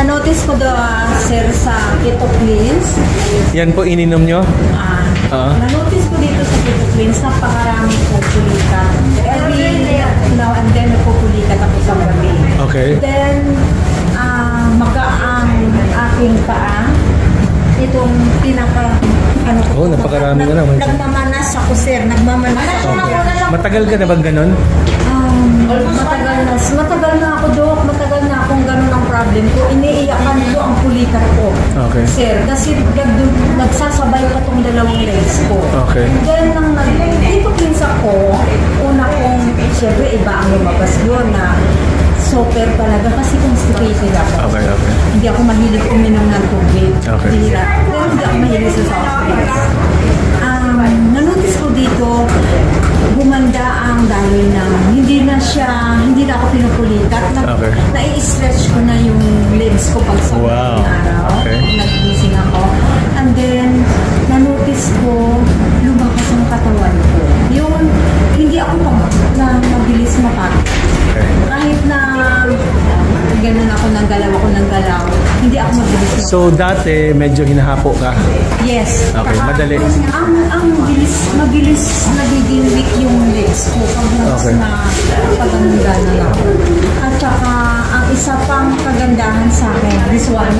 na-notice ko do, sir, sa Keto Cleanse. Yan po ininom nyo? Na-notice ko dito sa Keto Cleanse, napakarami po pulikat. Every now and then, nagpupulikat ako sa gabi. Okay. Then, ang aking paa, itong napakarami na naman. Nagmamanas ako, sir. Nagmamanas ako. Matagal ka na bang ganon? Matagal na ako, Dok. Matagal na akong ganun ang problem ko. Iniiyakan ko ang pulikat ko. Okay. Sir, kasi nagsasabay ko itong dalawang legs ko. Okay. Then, nang dito cleanse ako, una kong, syempre, iba ang lumabas yun na super talaga kasi constipated ako. Okay. Hindi ako mahilig uminom ng tubig. Okay. Pero hindi ako mahilig sa soft drinks. Nanotice ko dito, gumanda ang daloy ng hindi na ako pinupulikat. Okay. Nai-stretch ko na yung legs ko pag sa Wow. araw. Okay. Nag-gising ako. And then, nanotice ko, lumakas ang katawan ko. Yung, hindi ako mabilis mapagod. Okay. Kahit na ganun ako ng galaw, hindi ako mabilis mapagod. So dati medyo hinahapo ka. Yes. Okay, madali. Ang mabilis nagiging weak yung legs ko Okay. na pagandaan ako. At saka, ang isa pang kagandahan sa akin, this one,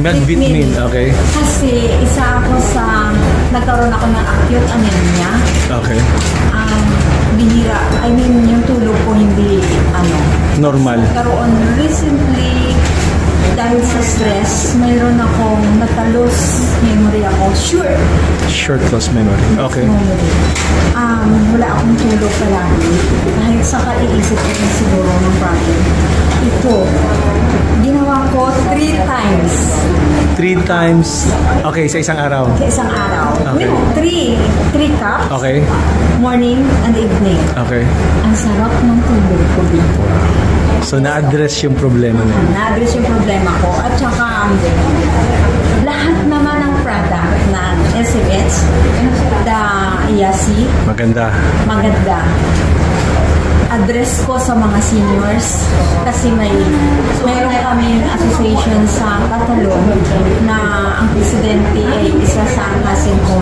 Mag-vitamin. Okay. kasi isa ako sa, nagkaroon ako ng acute anemia. Okay. Bihira, yung tulog ko hindi, Normal. karoon recently, dahil sa stress, mayroon akong natalos memory ako. Short loss memory. Okay. Memory. Wala akong tulog palagi. Kahit sa kaiisip ko na siguro ng problem. Ito, ginawa ko 3 times 3 times. Okay, sa isang araw. sa isang araw. Okay. 3 cups, Okay. morning and evening. Okay. Ang sarap ng tulog ko dito. So na-address yung problema mo. Na-address yung problema ko. At saka, lahat naman ng product na SMH, the IASI, Maganda. maganda. Address ko sa mga seniors kasi mayroon kaming association sa Catalon na ang presidente ay isa sa kasing ko.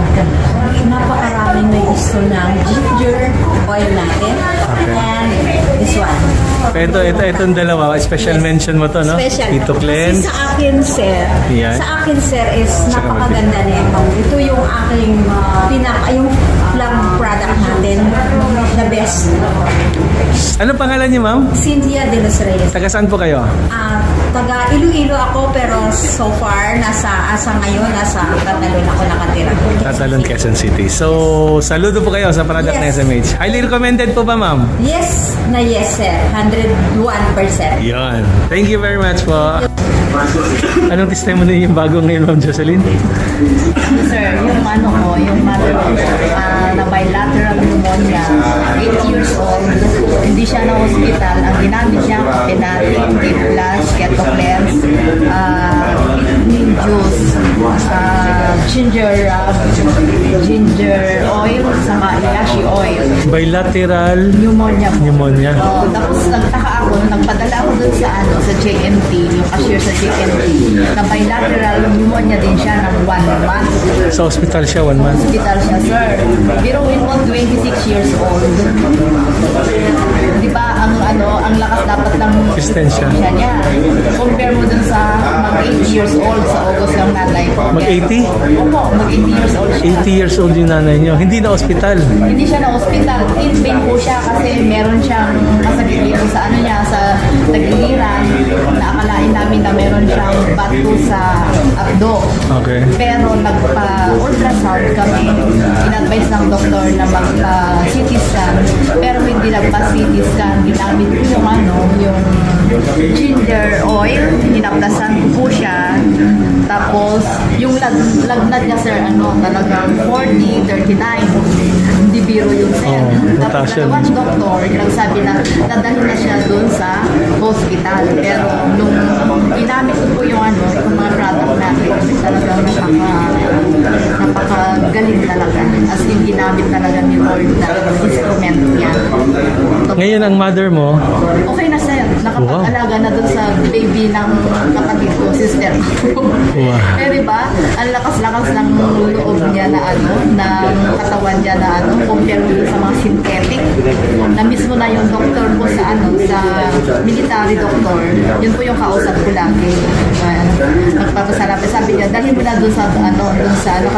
Napakaraming may gusto ng ginger oil natin. Okay. And this one. Itong dalawa, special mention mo to, no? Special. Ito cleanse. Kasi sa akin, sir, Yan. is Saka napakaganda nito. Ito yung aking yung plum product natin, the best. Ano pangalan niyo, ma'am? Cynthia de los Reyes. Taga saan po kayo? Taga Iloilo ako, pero so far, nasa Catalon ako nakatira. Catalon, Quezon City. So, saludo po kayo sa product ng Yes. SMH. Highly recommended po ba, ma'am? Yes, sir. 101%. Yon. Thank you very much po. Anong testimony yung bago ngayon, Ma'am Jocelyn? Sir, yung yung mother ko, na bilateral pneumonia, 8 years old, hindi siya na hospital. Ang ginamit niya, Penatic, Plus, Keto Cleanse, vitamin juice, ginger oil, saka ilashi oil. Bilateral Pneumonia po. pneumonia. Tapos nagtaka ako, nagpadala ako dun sa JMT, yung cashier sa JMT, na bilateral pneumonia din siya ng 1 month. Sa hospital siya, 1 month. Hospital siya, sir. Pero when on 26 years old, di ba, ang lakas dapat ng Resistensya. niya. Compare mo dun sa mag-8 years old sa August ng nanay ko. Mag-80? Opo, mag-80 years old siya. 80 years old yung nanay niyo. Hindi na hospital. Hindi siya na hospital. In pain po siya kasi meron siyang masakit dito sa sa tagiliran. Naakalain namin na meron siyang bato sa abdo. Okay. Pero nagpa-ultrasound kami. In-advise ng doktor na magpa-CT scan. Pero hindi nagpa-CT scan. Ginamit ko yung ginger oil. Hinapdasan ko po siya. Tapos, yung lagnat niya, sir, talagang 40, 39. Hindi biro yun, sir. Oh, Tapos, potassium. dalawang doktor, nagsabi na dadalhin na siya doon sa hospital. Pero, nung ginamit ko po yung mga product natin, talagang napakagaling talaga. As in, ginamit talaga ni Lord na instrument niya. Ngayon, ang mother mo, Okay na, sir. nakapag-alaga na doon sa baby ng kapatid ko, sister ko. Wow. Pero diba, ang lakas-lakas ng loob niya na ng katawan niya na compare mo sa mga synthetic. Na mismo na yung doktor ko sa sa military doctor, yun po yung kausap ko lagi. Nagpapasarap. Sabi niya, dalhin mo na doon sa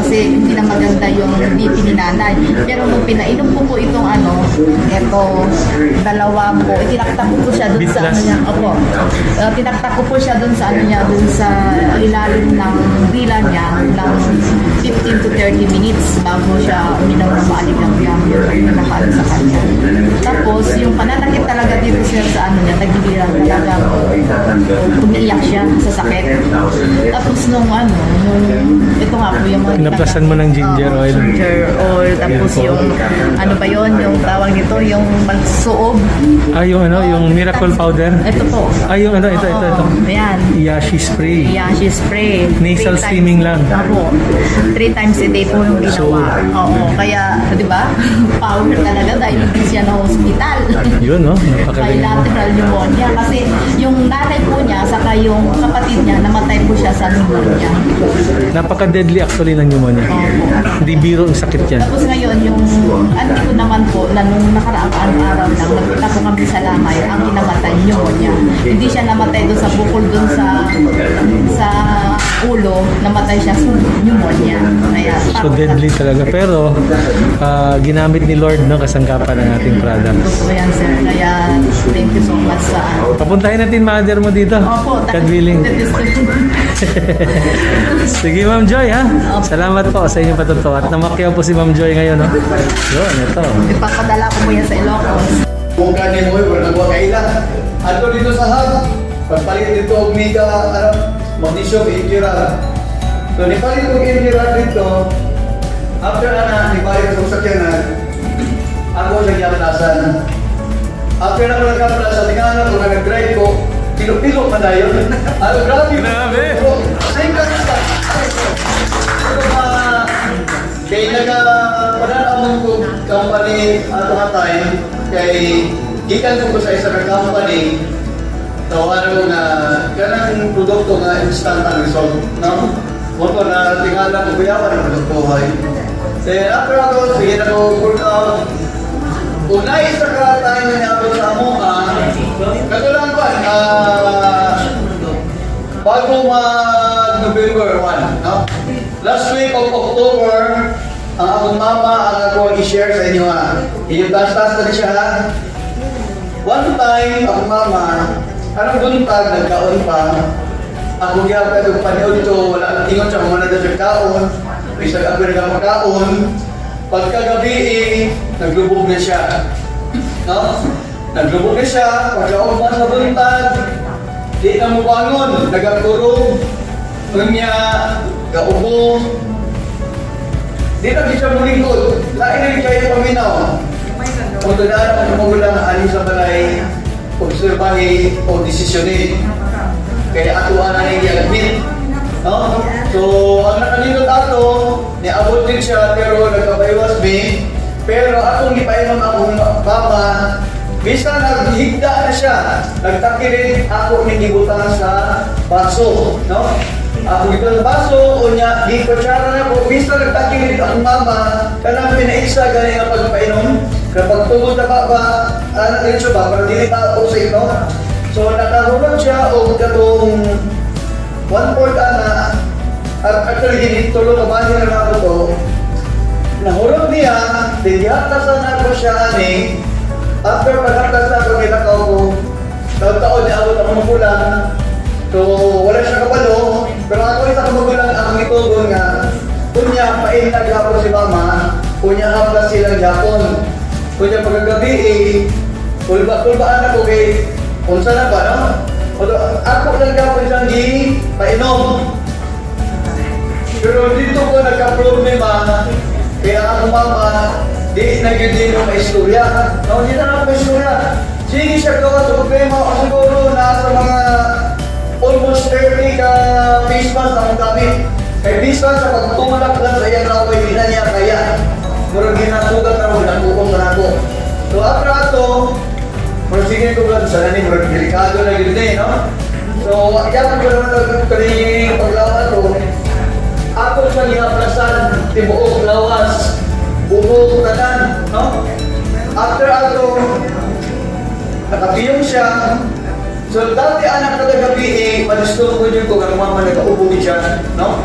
kasi hindi na maganda yung BP ni nanay. Pero nung pinainom ko po itong dalawa po, tinaktak ko po siya doon sa niya. Opo. Tinaktak ko po siya doon sa niya, doon sa ilalim ng dila niya ng 15 to 30 minutes bago siya uminom ng maaligang yung nakalo sa kanya. Tapos, yung pananakit talaga dito sir sa niya, nagbibilang talaga umiiyak siya sa sakit. Tapos nung ito nga po yung mga Pinaplasan mo ng ginger oil. Ginger oil, tapos yung yung tawag dito, yung magsuob. Yung miracle powder. Ito po. Ito. Ayan. Yashi spray. Yashi spray. Nasal 3 times. steaming lang. Opo. 3 times a day po yung ginawa. Oo. Kaya, di ba? Power talaga dahil hindi siya na hospital. Yun, no? Napakagaling. Bilateral pneumonia. Kasi yung nanay po niya, saka yung kapatid niya, namatay po siya sa pneumonia. Napaka-deadly actually ng pneumonia. Opo. Hindi biro ang sakit yan. Tapos ngayon, yung ko naman po, na nung nakaraang araw lang, nagpunta po kami sa Lamay, ang kinamatay pneumonia. Hindi siya namatay doon sa bukol doon sa ulo, namatay siya sa pneumonia. Kaya, So deadly talaga. Pero ginamit ni Lord kasangkapan ng ating product. Totoo yan, sir. Kaya, thank you so much sa Papuntahin natin mother mo dito. Opo, God willing. Sige Ma'am Joy ha. Salamat po sa inyong patutuwa. At namakyaw po si Ma'am Joy ngayon. No? Yun, ito. Ipapadala ko po yan sa Ilocos. Kung kanin mo, wala nagwa kaila. Ato dito sa hub, pagpalit dito og mega, magnesium injera. So, nipalit og injera dito, after nipalit sa sakyanan, ako sa giyaplasan. After na ko nagkaplasan, tingnan ko, nag-drive ko, pilo-pilo pa na yun. Grabe. Grabe. Same ka sa kaya nagpananamon ko company ato nga time, kay gikan ko sa isa ka company, tawanan ko nga kanang produkto nga instant ang result, no? Moto na tingala ko kuyawan ang produkto ay. Then after ako, sige na ko work out. Unay isa ka time na niya sa amo, katulang ko, bago mag-November 1, no? Last week of October, ang akong mama ang ako i-share sa inyo Yung tas-tas na siya One time, akong mama, anong buntag, nagkaon pa. Ako kaya ka itong panahon ito, wala ang tingon siya kung ano na siya kaon. Isang ako nagkamakaon. Pagkagabi naglubog na siya. No? Naglubog na siya, pagkaon pa sa buntag, di na mo bangon, nagagurong. Kanya, kaubo. Di na siya mulingkod. Lain rin kayo paminaw. Kung tandaan ang magulang aling sa balay, obserbahin o desisyonin. Kaya atuan na i-admit. No? So, ang nakalindot ato, niabot din siya pero nagkapaiwas me. Pero akong ipainom akong mama, bisa naghigda na siya. Nagtakirin ako ninibutan sa baso. No? Ako ito sa baso, o niya, di kutsara na po, bisa nagtakirin akong mama, kanang pinaiksa galing ang pagpainom. Kapag tugod na ba, anak din siya ba, para dili pa ako sa ino. So, nakahulog siya o katong 1/4 ana, at actually, tulong kabahin na ako to, nahulog niya, dinihatasan ako siya ani, after paghatas na ako, kinakaw ko, taon-taon niya ako na magulang. So, wala siya kabalo, pero ako isa ka magulang ang itugon nga, kunya, paintag ako si mama, kunya haplas silang Japon. Kunya pagkagabi tulbaan ako kay, unsa na ba, no? Ako lang Japon siyang painom. Pero dito ko nagka-problema, kaya ako mama, di nagiging mo maistorya. No, di na ako maistorya. Sige siya gawa sa problema, o siguro nasa mga almost 30 ka face mask ang gamit. Kay face mask sa pagtulak lang sa iyang laway, di na niya kaya. Murag ginasugat na mo, nakukom na ako. So after ato, Pero sige ko lang, sana ni Bro, delikado na yun eh, no? So, yan ko naman kaning paglawan ko. Ako sa lihaplasan, tibuok, lawas, buhok, tanan, no? After ato, nakapiyong siya. So, dati anak na gabi eh, manistong ko yun ko, ang mama nagkaubo siya, no?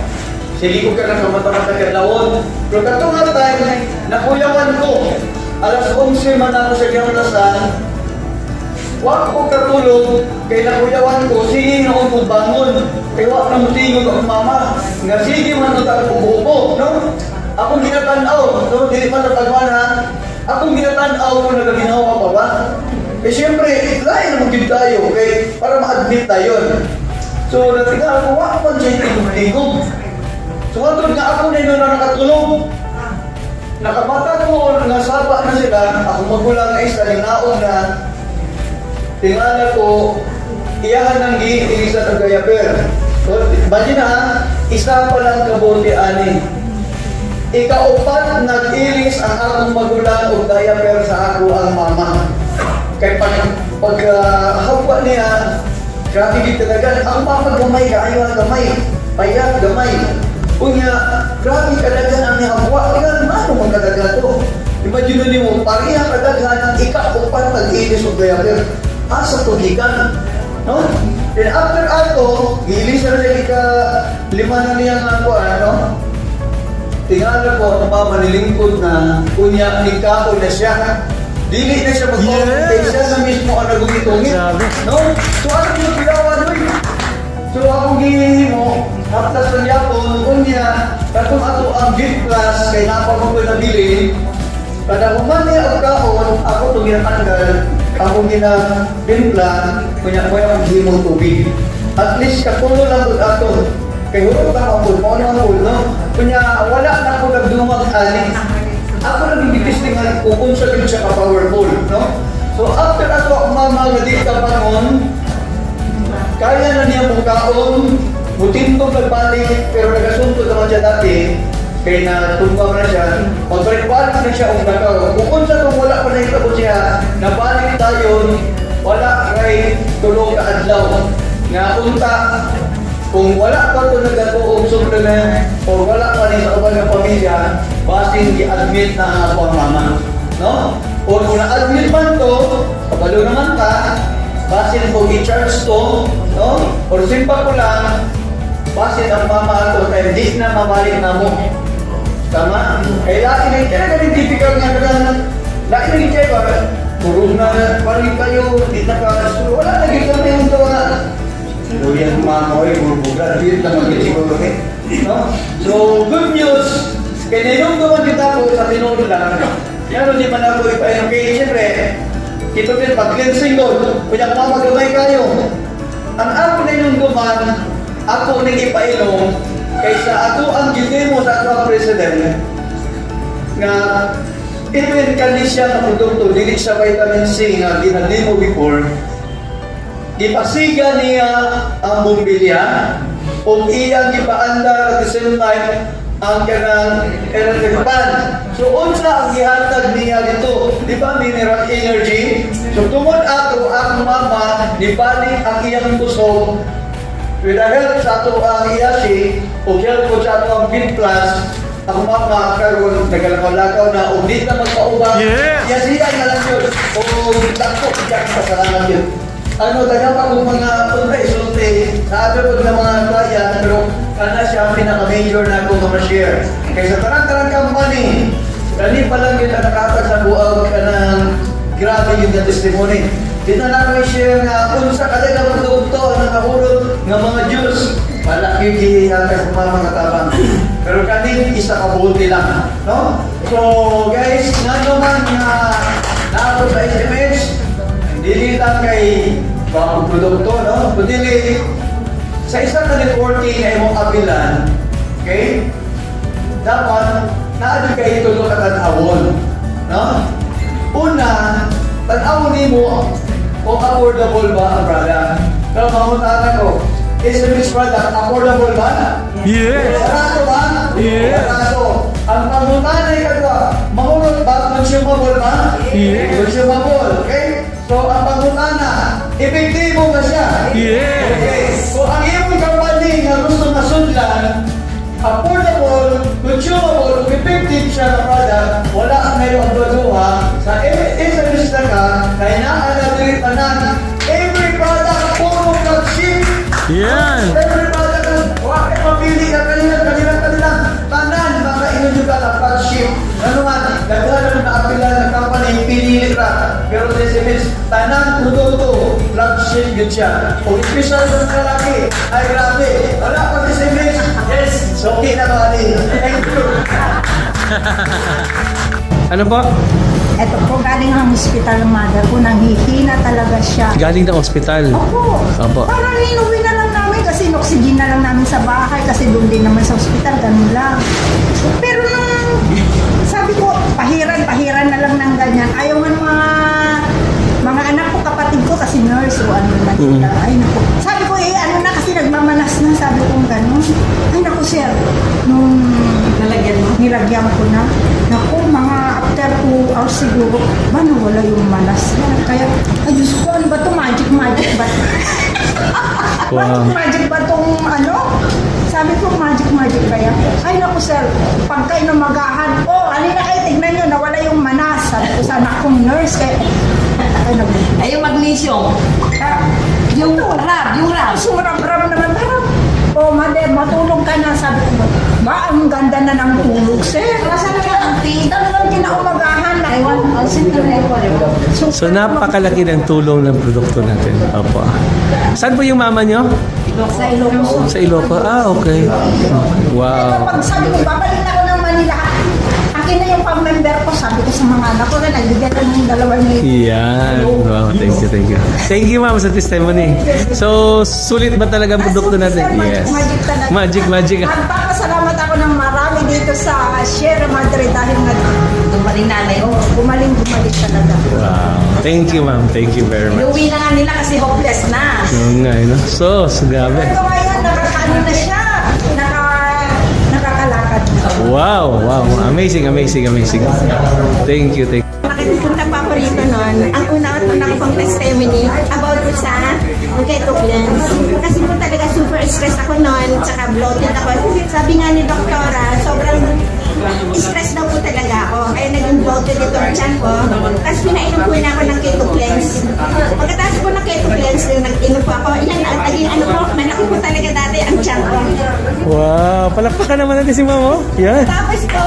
Sige ko ka na kamata-mata ka lawon. Pero katong time, nakuyawan ko. Alas 11 man ako sa lihaplasan. Wag ko katulog, kay nakuyawan ko, sige na ako bangon. Kaya wag na mutingog ang mama. Nga sige man ito ang bubuo, no? Akong ginatanaw, no? Dili man natagwan ha. Akong ginatanaw kung nagaginawa pa ba? Eh siyempre, lain na mag-give tayo, okay? Para ma-admit tayo. So, natingnan ko, wag man siya tingog. So, katulad nga ako na yun na nakatulog. Nakabata ko, nasaba na sila, ako magulang na isa, linaon na. Tingala ko, iyahan ng giitig sa Tagayaper. So, imagine ha, isa pa lang kabuti ani. Ikaupat, nag-ilis ang akong magulang o diaper sa ako ang mama. Kaya pag hawa niya, grabe din talaga, ang mama gamay, kaayo ang gamay, payat gamay. Kunya, grabe kadaghan ang nihawa, kaya ano magkadaga to? Imagine mo, pariha kadaghan ang ikaupat nag-ilis o diaper. Asa tugikan, no? Then after ato, gilis na rin ika-5 na niya nga ko, ano? Tingala ko, ang mama nilingkod na, kunya, nikao na siya. Dili na siya mag-compete, siya na mismo ang nagugitungit, no? So ano yung pilawan, no? So ako gihihi mo, haptas ng yapon, kunya, katong ato ang gift class, kay napag ko nabili, kada human niya ang kaon, ako itong ginatanggal, ako ginabimpla, kunya ko yung himong tubig. At least kapulo lang doon ato. Kaya hurot lang ako, kung ano ang pool, no? Kunya wala na ako nagdumag alis. Ako nagbibitis nga kung sa yun siya ka-powerful, no? So after ato ang mama na di ka pangon, kaya na niya mong kaon, mutintong nagbalik, pero nagasuntod naman siya dati. Kaya natunggaw na siya, pagbalik-balik na siya ang nakaw. Kung sa kung wala pa na ito siya, nabalik tayo, wala kay tulong ka adlaw. Nga unta, kung wala pa ito nagkatuong supplement, o wala pa rin sa ubang ng pamilya, basing i-admit na ang ako ang mama. No? O kung na-admit man to, kabalo naman ka, basin kung i-charge to, no? O simpa ko lang, basin ang mama ito, kaya di na mabalik na mo. Tama? Kaya laki na ganun difficult nga na laki na kayo ba? Puro na parin kayo, di na ka-suro. Wala na gito na yung tawa. So yan mga kaway, puro buga. Di na mag-siguro eh. No? So, good news. Kaya nilong naman kita po sa tinulo lang. Yan, di man ako ipainom. Kaya siyempre, ito din, pag-cleansing doon, kaya kung magamay kayo. Ang ako na yung duman, ako nang ipainom, kaysa ato ang gilid mo sa ato ang president nga even kani siya na produkto, dili siya vitamin C nga ginali mo before, gipasiga niya ang bumbilya o iyang gipaandar at the same time ang kanang electric fan. So unsa ang gihatag niya dito? Di ba mineral energy? So tungod ato ang mama, di balik ang iyang kusog with the help sa ato ang iyashi o help ko sa ato ang Bid Plus, ang mama karon nagalakaw-lakaw na o di na magpaubang. Iyasihan na lang yun. O dako, iyak kasalanan yun. Ano, dagat ako mga punta-isulti sa ato ng mga client, pero kana siya ang pinaka-major na ako ma-share. Kaya sa tarang-tarang company, kani pa lang yun ang nakatag sa buwag ka ng grabe yung na testimony. Di na namin share na kung sa kadagang produkto na nakahulog ng mga juice, malaki kihiyatag sa mga tabang. Pero kani isa kabuti lang, no? So guys, nga naman na nato sa SMS, dili lang kay mga produkto, no? Kundi sa isang na networking na imong abilan, okay? Dapat naadyo kayo tulong katanawon, no? Una, tanawon mo kung affordable ba ang product. Pero mamuntaan ko, SMS product, affordable ba? Yes! Barato ba? Yes! Barato. Ang mamuntaan ay kadwa, mahulog but consumable ba? Yeah. Consumable, okay? So, ang pangutana, epektibo ba siya? Yes. Okay. So, ang iyong company nga gusto masudlan, affordable, consumable, effective siya na product, wala ang ngayong abduha sa isa ka, kaya naanadiri tanan, every product, puro flagship. Yan. Every product, wakit mapili ka kanina, tanan, mga inunyo ka na flagship. Ano man, naghahanap na apila ng company, pinili ka. Pero this image, tanan, produkto, flagship yun siya. Kung special sa kalaki, ay grabe. Wala pa this image, yes, so okay na ba, Ali? Thank you. Ano po? Ito po, galing ang hospital ng mother ko, nanghihina talaga siya. Galing ng ospital. Opo. Opo. Parang inuwi na lang namin kasi inoxygen na lang namin sa bahay kasi doon din naman sa hospital, ganun lang. Pero nung sabi ko, pahiran na lang ng ganyan. Ayaw nga ng mga anak ko, kapatid ko kasi nurse o ano na sila. Ay naku. Sabi ko, ano na kasi nagmamanas na. Sabi ko ganun. Ay naku sir, nung nilagyan ko na. Naku, mga after 2 hours siguro, ba nawala yung manas na. Kaya, ay Diyos ko, ano ba ito? Magic ba? Wow. Magic ba itong ano? Sabi ko, magic kaya. Ay naku sir, pagka inumagahan, alina kayo, tignan nyo, nawala yung manas. Sabi ko, sana akong nurse. Kaya, Ay, yung magnesium. yung rab. Sumarab-rab naman, parang, mother, matulog ka na. Sabi ko, ang ganda na ng tulog, sir. Nasaan na ang tea? Talagang kinaumagahan na. So napakalaki ng tulong ng produkto natin. Opo. Saan po yung mama nyo? Sa Ilocos. Sa Ilocos. Ah, okay. Wow. Pag sabi ko, babalik na ako ng Manila. Akin na yung pang-member ko. Sabi ko sa mga anak ko na nagbigyan na ng 2,000. Yan. Wow, thank you. Thank you, ma'am, sa testimony. So, sulit ba talaga ang produkto natin? Yes. Magic talaga. Magic. Magpapasalamat ako ng marami dito sa Sierra Madre dahil Dumaling nanay. gumaling talaga. Wow. Thank you, ma'am. Thank you very much. Inuwi na nga nila kasi hopeless na. Yun nga, no? So, grabe. Pero ngayon, nakakaano na siya. Nakakalakad na. Wow. Amazing. Thank you. Nakipunta pa ako rito noon. Ang una ko pang testimony about po sa keto cleanse. Kasi po talaga super stress ako noon, tsaka bloated ako. Sabi nga ni doktora, sobrang stress daw po talaga ako. Kaya naging bloated ito ang tiyan ko. Tapos pinainom po na ako ng keto cleanse. Pagkatapos po ng keto cleanse, nag-inom po ako. Yan, naging malaki po talaga dati ang tiyan ko. Wow. Palakpakan naman natin si ma'am, oh. Yan. Tapos po,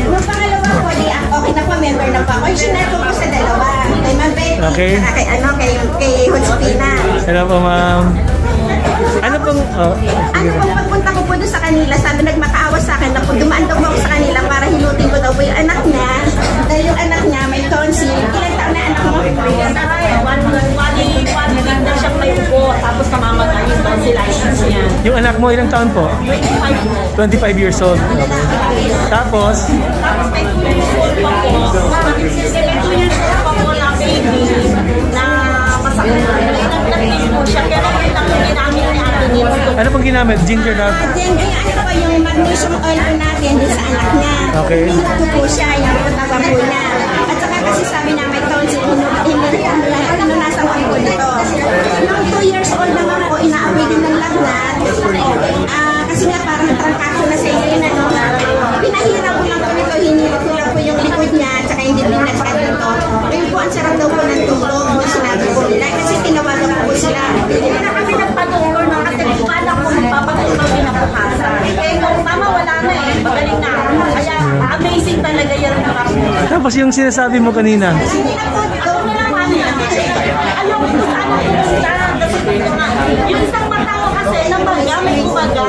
nung pangalawa po, okay na po, member na po ako. Yung sinare ko po sa dalawa. Kay Ma'am Betty, Okay. saka kay Josefina. Hello po, ma'am. Ano pong... Oh, sige po. Pagpunta ko po doon sa kanila, sabi nagmakaawa sa akin na po, dumaan daw ako sa kanila para hilutin ko daw po yung anak niya. Dahil yung anak niya may tonsil. Ilang taon na anak mo? One na siyang may upo, tapos namamatay yung tonsillitis niya. Yung anak mo, ilang taon po? 25 po. 25 years old. Okay. Tapos, Tapos may 2 years old pa po. May 2 years old pa po na baby na masakit. Nag-nag po siya, pero yun lang yung ginamit ni Ate Nils. ano pong ginamit? Ginger na? Then, ano po yung magnesium oil po natin din sa anak niya. Okay. Hinuto po siya, yung katawan po niya. At saka kasi sabi na may tonsil, nasa ko po nito. Nung 2 years old naman po, inaamoy din ng lagnat. Kasi nga parang trangkaso na sa iyo na, no? Pinahirap ko lang po nito, hinirap ko lang po yung likod niya, at saka hindi linagkad nito. Ngayon po, ang sarap daw po ng tulog, sinabi po nila, kasi tinawagan po sila. Hindi na kami nagpatulog na kasi kala ko magpapatulog din ang bukasan. Eh, kung mama wala na magaling na. Kaya amazing talaga yan ang mga Tapos yung sinasabi mo kanina. Hindi na po, Ikaw na lang kami. Ayaw ko sana pumunta. Kasi dito nga, yung isang mata ko kasi namaga, may kumaga.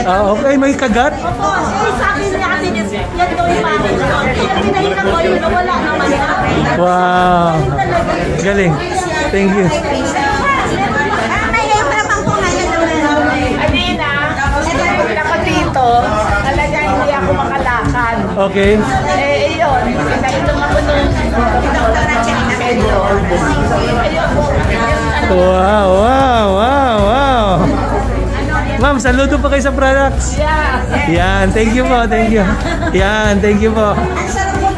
Okay, may kagat? Opo, eh, sabi niya Ate Nils, yan daw yung pangit ko. Kaya pinahiram ko yun, wala naman na. Wow. Galing. Thank you. may hirapan po ngayon naman. Alina, pagpunta ko dito, talaga hindi ako makalakad. Okay. Eh, yun, pinainom ako nung Doktora China Pedro. ayun po. Wow. Ma'am, saludo pa kayo sa products. Yeah. Yan, thank you po. Yan, thank you po. Ang sarap po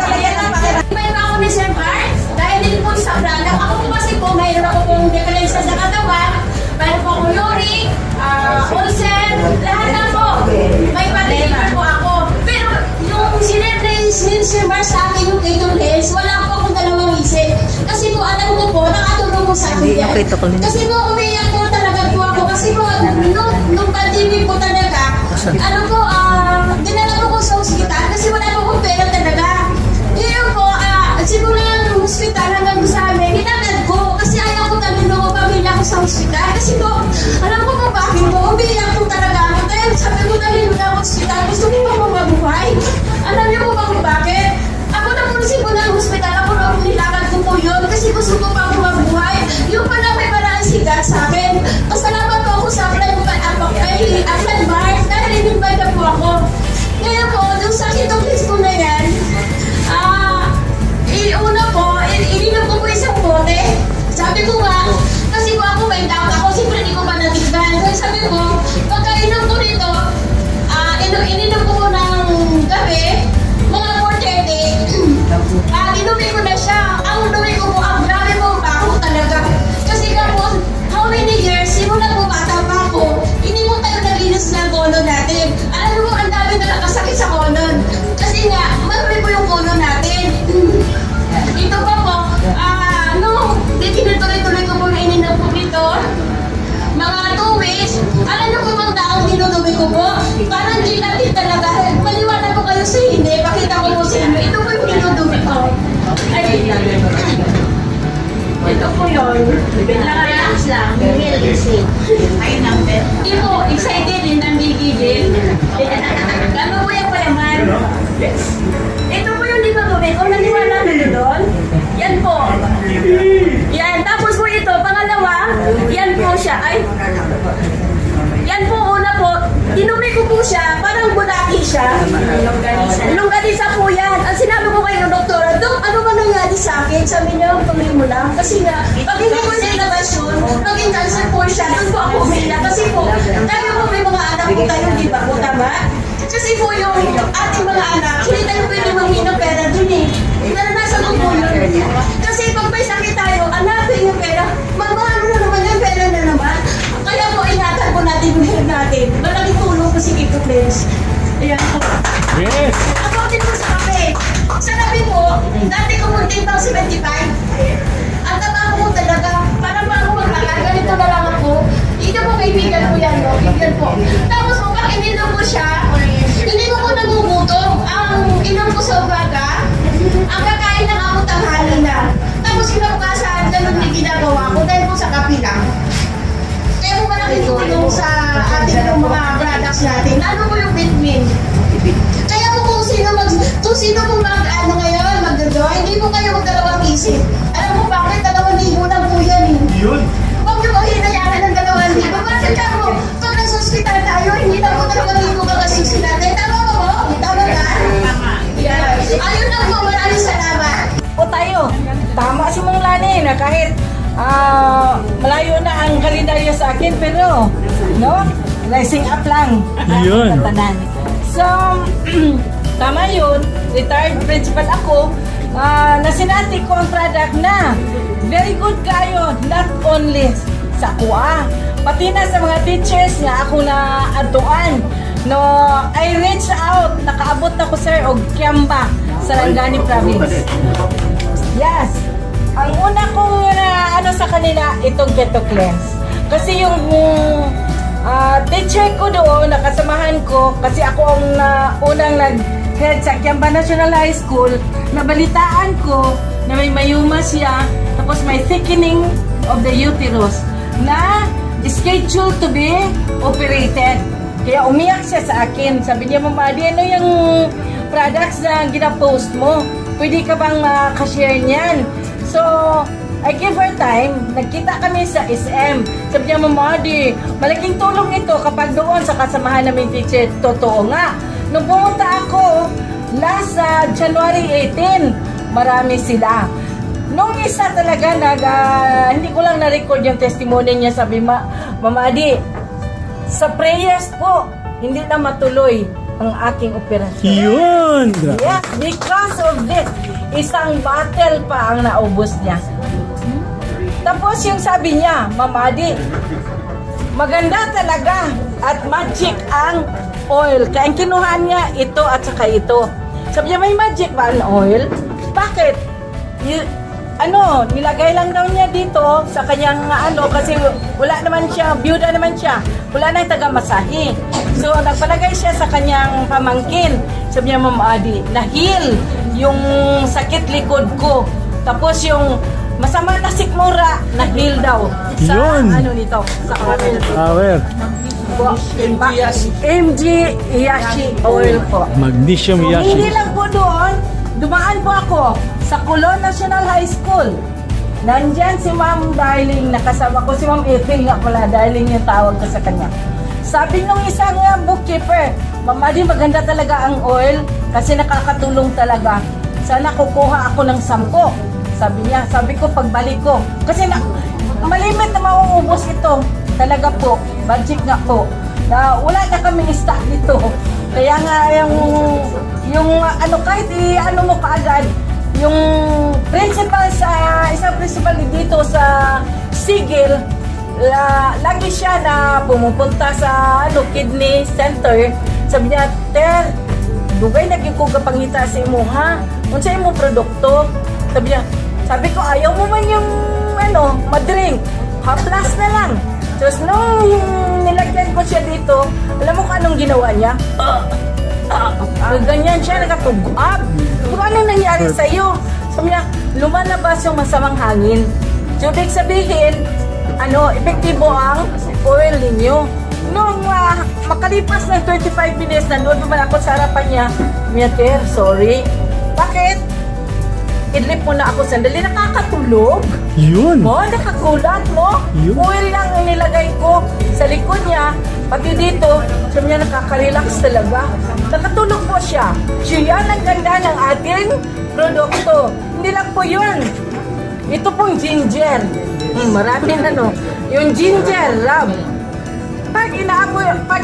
sa akin. Kasi po, umiyak po talaga po ako. Kasi po, nung pandemic po talaga, dinala po ko sa ospital kasi wala po akong pera talaga. Ngayon po, simula ng ospital hanggang sa amin, hinagad ko. Kasi ayaw ko talaga ko pamilya ko sa ospital. Kasi po, alam ko po bakit po, umiyak po talaga ako. Dahil sabi ko dahil na ako ospital, gusto ko pa mabuhay. Alam niyo po ba kung bakit? Ako na po simula ng ospital, ako na po nilakad ko po yun kasi gusto ko pa mabuhay. Yung pala may parang sigat sa akin. Pasalamat po ako sa Aplan Mart dahil in-invite na po ako. Ngayon po, yung sa kitoklis ko na yan, una po, ininom ko po isang bote. Sabi ko nga, kasi po ako may doubt ako, siyempre hindi ko pa natigban. Kaya sabi ko, pagkainom ko nito, ininom ko po ng gabi, mga 4:30. Inumin ko na siya. Ang dumi ko po, ang grabe po ang baho talaga. Kasi nga po, how many years, simula po bata pa ako, hindi mo tayo naglinis ng colon natin. Alam mo, ang dami na nakasakit sa colon. Kasi nga, marami po yung colon natin. Ito pa po, tinutuloy-tuloy ko po na ininom ko dito. Mga 2 weeks, alam niyo po bang daang dinudumi ko po? Parang gelatin talaga. Maliwanag ko kayo sa hindi, pakita ko po sa inyo. Ito po yung dinudumi ko. Ay, ito po yun. Relax lang. Hindi po, excited din, nambigigil. Ano po yung palaman? Ito po yung dinudumi ko. Naniwala na doon? Yan po. Yan. Tapos po ito, pangalawa, yan po siya. Ay, yan po, una po, inumi ko po siya, parang bulaki siya. Longganisa po yan. Ang sinabi ko kayo, doktora, Dok, ano ba nangyari sa akin? Sabi niya, tuloy mo lang. Kasi nga, pag hindi ko nilabas yun, maging cancer po siya. Doon po ako umila. Kasi po, tayo po may mga anak po tayo, di ba po, tama? Kasi po yung ating mga anak, hindi tayo pwede manghinang pera dun eh. Naranasan ko po yun. Kasi pag may sakit tayo, hanapin yung pera. Magmahal na naman yung pera na naman. Kaya po, ingatan po natin yung health natin. Malaking tulong po si Kiko Friends. Ayan po. Yes! Ako din po sa kape. Sa kape po, dati ko muntin pang 75. Ang taba ko talaga. Parang pa ako maglakad. Ganito na lang ako. Ito po kaibigan ko yan, no? Kaibigan po. Tapos po, pag ininom ko siya, hindi ko nagugutom. Ang inom ko sa umaga, ang kakain ng ako tanghali na. Tapos kinabukasan, ganun din ginagawa ko dahil po sa kape lang. Kaya po malaking tulong sa ating mga products natin. Ano po yung vitamin? Kaya po kung sino po ngayon, mag-join, hindi po kayo magdalawang isip. Alam mo bakit? 2,000 lang po yan eh. Yun? Huwag niyo po hinayaran ng 2,000. Bakit ka po? Pag nasa hospital tayo, hindi na po 2,000 kakasiksi natin. Tama ba po? Tama ka? Tama. Yes. Ayun lang po, maraming salamat. O tayo, tama si Mang Lani na kahit malayo na ang kalendaryo sa akin, pero, no? Rising up lang. Yun. Katanan. So, tama yun. Retired principal ako. Nasinati ko ang product na very good kayo, not only sa kuha, pati na sa mga teachers nga ako na aduan. No, I reached out, nakaabot ako sir og Kiamba, Sarangani province. Yes. Ang una kong sa kanila, itong Keto Cleanse. Kasi yung teacher ko doon, nakasamahan ko, kasi ako ang unang nag-head sa Kiamba National High School, nabalitaan ko na may mayuma siya, tapos may thickening of the uterus na scheduled to be operated. Kaya umiyak siya sa akin. Sabi niya, Mama Adi, ano yung products na gina-post mo? Pwede ka bang ka-share niyan? So, I give her time. Nagkita kami sa SM. Sabi niya, Mama Adi, malaking tulong ito kapag doon sa kasamahan namin teacher. Totoo nga. Nung pumunta ako, last January 18, marami sila. Nung isa talaga, hindi ko lang na-record yung testimony niya. Sabi, Mama Adi, sa prayers po, hindi na matuloy ang aking operasyon. Yun! Yes, because of this, isang battle pa ang naubos niya. Tapos yung sabi niya, Mama Adi, maganda talaga at magic ang oil. Kaya ang kinuha niya ito at saka ito. Sabi niya, may magic ba ang oil? Bakit? nilagay lang daw niya dito sa kanyang kasi wala naman siya, byuda naman siya. Wala nang taga-masahe. So, nagpalagay siya sa kanyang pamangkin. Sabi niya, Ma'am Adi, na-heal yung sakit likod ko. Tapos yung masama na sikmura, na-heal daw. Sa Yun. nito, sa kawarin. Power. MG Iyashi oil po. Magnesium Kung hindi Yashi. lang po doon, dumaan po ako sa Colon National High School. Nandyan si Ma'am Darling, nakasama ko si Ma'am Ethel nga pala, Darling yung tawag ko sa kanya. Sabi nung isang bookkeeper, Ma'am Adi, maganda talaga ang oil kasi nakakatulong talaga. Sana kukuha ako ng 10. Sabi niya, sabi ko pagbalik ko. Kasi malimit na mauubos ito. Talaga po, budget nga po. Na wala na kaming stock dito. Kaya nga yung kahit mo kaagad, yung principal isang principal dito sa Sigil, lagi siya na pumupunta sa kidney center. Sabi niya, Ter, dugay naging ko kapangita sa imo ha? Unsa imo produkto? Sabi ko, ayaw mo man yung madrink. Haplas na lang. Tapos nung nilagyan ko siya dito, alam mo kung anong ginawa niya? Ganyan siya, nakatugab. Kung anong nangyari sa'yo? Sabi niya, lumalabas yung masamang hangin. So, ibig sabihin, epektibo ang oil ninyo. Nung makalipas ng 25 minutes, nanood naman ako sa harapan niya, Miater, sorry. Bakit? Idlip mo na ako sandali, nakakatulog. Yun. Nakagulat, Yun. Oil lang ang nilagay ko sa likod niya, pati dito, sabi niya nakaka-relax talaga. Nakatulog po siya. So yan ang ganda ng ating produkto. Hindi lang po yun. Ito pong ginger. Maraming yung ginger rub. Pag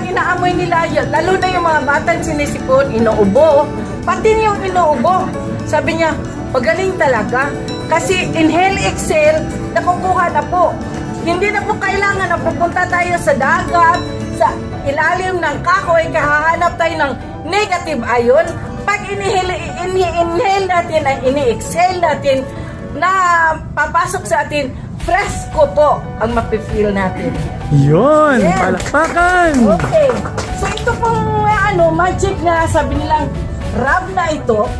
inaamoy nila yun, lalo na yung mga batang sinisipon, inuubo. Pati yung inuubo. Sabi niya, magaling talaga. Kasi inhale, exhale, nakukuha na po. Hindi na po kailangan na pupunta tayo sa dagat, sa ilalim ng kahoy, kahahanap tayo ng negative ion. Pag inhale natin, ay ini-exhale natin, na papasok sa atin, fresco po ang mapifeel natin. Yun. Yes. Palakpakan. Okay. So ito pong magic na sabi nilang rub na ito,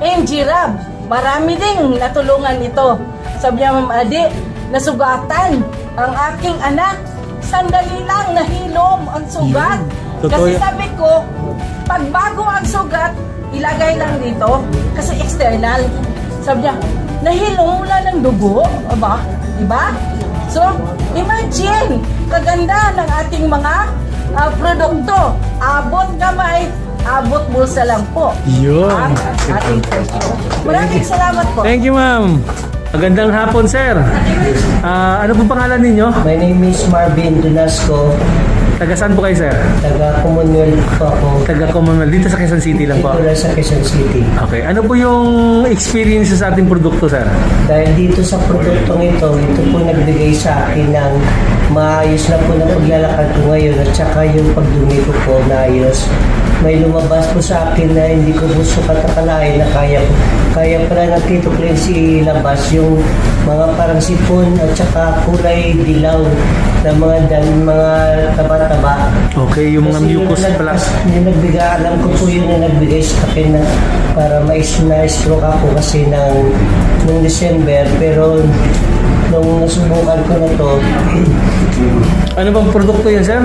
MG rub. Marami ding natulungan ito. Sabi niya, Ma'am Adi, nasugatan ang aking anak. Sandali lang, nahilom ang sugat. Totoo Kasi yan. sabi ko, pag bago ang sugat, ilagay lang dito. Kasi external. Sabi niya, nahilom wala ng dugo. Aba, diba? So, imagine, kaganda ng ating mga produkto. Abot kamay, abot bulsa lang po. Yun. Ang ating presyo. Maraming salamat po. Thank you, ma'am. Magandang hapon, sir. Ano po pangalan ninyo? My name is Marvin Dunasco. Taga saan po kayo, sir? Taga Commonwealth po ako. Taga Commonwealth. Dito sa Quezon City lang po. Dito lang sa Quezon City. Okay. Ano po yung experience sa ating produkto, sir? Dahil dito sa produktong ito po nagbigay sa akin ng maayos na po na paglalakad ko ngayon at saka yung pagdumi ko po na ayos. May lumabas po sa akin na hindi ko po sukat akalain na kaya pala ng Tito Cleanse ilabas yung mga parang sipon at saka kulay dilaw na mga taba-taba. Okay, yung mga mucus pala. Yung nagbigay, alam ko po yun na nagbigay sa akin na para na-stroke ako kasi nung December, pero nung nasubukan ko na to, Ano bang produkto yan, sir?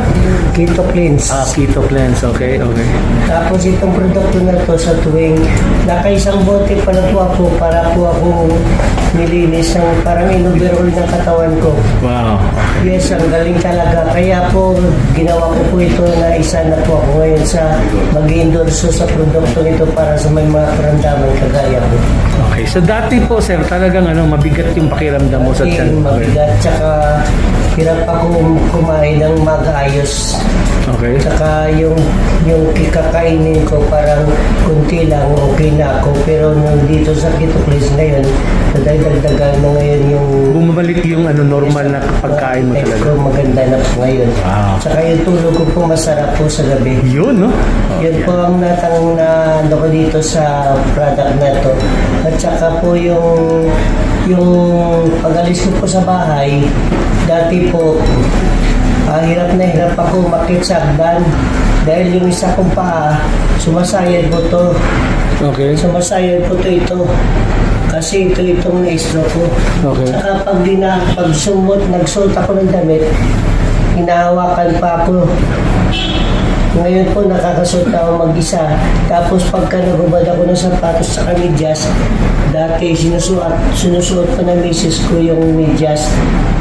Keto Cleanse. Keto Cleanse. Okay, okay. Tapos itong produkto na to sa tuwing nakaisang bote pa na po ako para po ako nilinis ng parang in-overall ng katawan ko. Wow. Yes, ang galing talaga. Kaya po ginawa ko po ito na isa na po ako ngayon sa mag-endorso sa produkto nito para sa may mga karamdaman kagaya ko. Okay, so dati po, sir, talagang mabigat yung pakiramdam mo sa tiyan. Mabigat, tsaka hirap ako kumain ng mag-ayos. Okay. Tsaka yung kakainin ko parang kunti lang, okay na ako. Pero nung dito sa Keto Cleanse ngayon, nadagdagan mo ngayon yung Bumabalik yung normal na pagkain mo type talaga. ko, maganda na po ngayon. Wow. Tsaka yung tulog ko po masarap po sa gabi. Yun, no? Yun po ang ano ko dito sa product na to. At saka po yung yung pag-alis ko po sa bahay, dati po, hirap na hirap ako umakyat sa hagdan. Dahil yung isa kong paa, sumasayad po to. Okay. Sumasayad po to ito. Kasi ito itong na-stroke ko. Okay. Saka pag nagsuot ako ng damit, hinahawakan pa ako. Ngayon po nakakasuot na ako mag-isa. Tapos pagka nagubad ako ng sapatos sa medyas, dati sinusuot pa ng misis ko yung medyas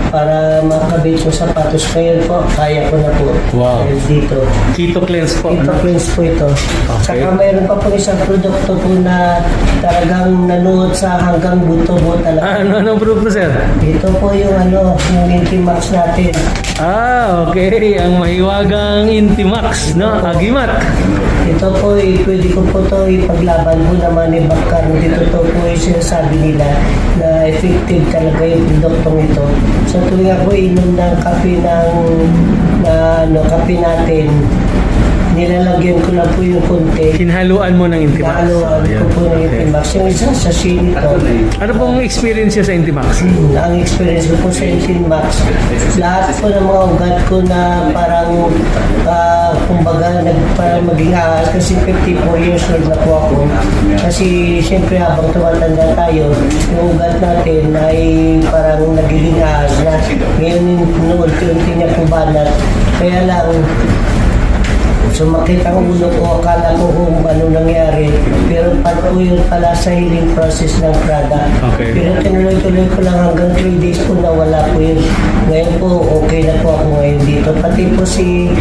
para makabit yung sapatos. Ngayon po, kaya ko na po. Wow. Dahil dito. Keto cleanse po. Ito cleanse po ito. Okay. Saka mayroon pa po isang produkto po na talagang nanuot sa hanggang buto-buto talaga. Anong produkto, sir? Ito po yung yung Intimax natin. Okay. Ang mahiwagang Intimax, no? Agimat. Ito po, pwede ko po ito ipaglaban po naman ni Bakar. Dito to po yung sinasabi nila na effective talaga yung produktong ito. So tuwing ako inom ng kape kape natin, nilalagyan ko lang po yung konti. Hinhaluan mo ng Intimax. Nahaluan ko po ng Intimax. Yung isa sa nito. Ano pong experience niyo sa Intimax? Ang experience ko po sa Intimax, lahat po ng mga ugat ko na parang kumbaga parang maging ahas kasi 54 years old na po ako. Kasi siyempre habang tumatanda tayo, yung ugat natin ay parang nagiging ahas na. Ngayon noon, unti niya po banat. Kaya lang, sumakit ang ulo ko, akala ko kung ano nangyari. Pero paano yun pala sa healing process ng product. Okay. Pero tinuloy-tuloy ko lang hanggang 3 days po nawala po yun. Ngayon po, okay na po ako ngayon dito. Pati po si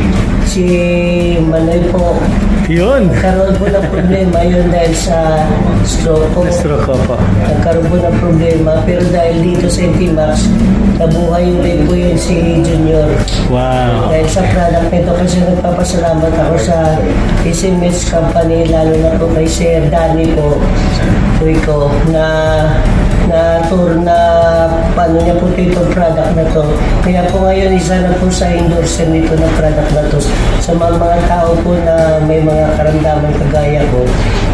Manoy po, Yun. nagkaroon po ng problema yun dahil sa stroke ko. Stroke ko po. Nagkaroon po ng problema. Pero dahil dito sa Intimax, nabuhay ulit po yun si Junior. Wow. Dahil sa product nito kasi nagpapasalamat ako sa SMS company, lalo na po kay Sir Danny po, ko na tour na paano niya po ito product na to. Kaya po ngayon isa na po sa endorser nito na product na to. Sa mga tao po na may mga karamdaman kagaya ko,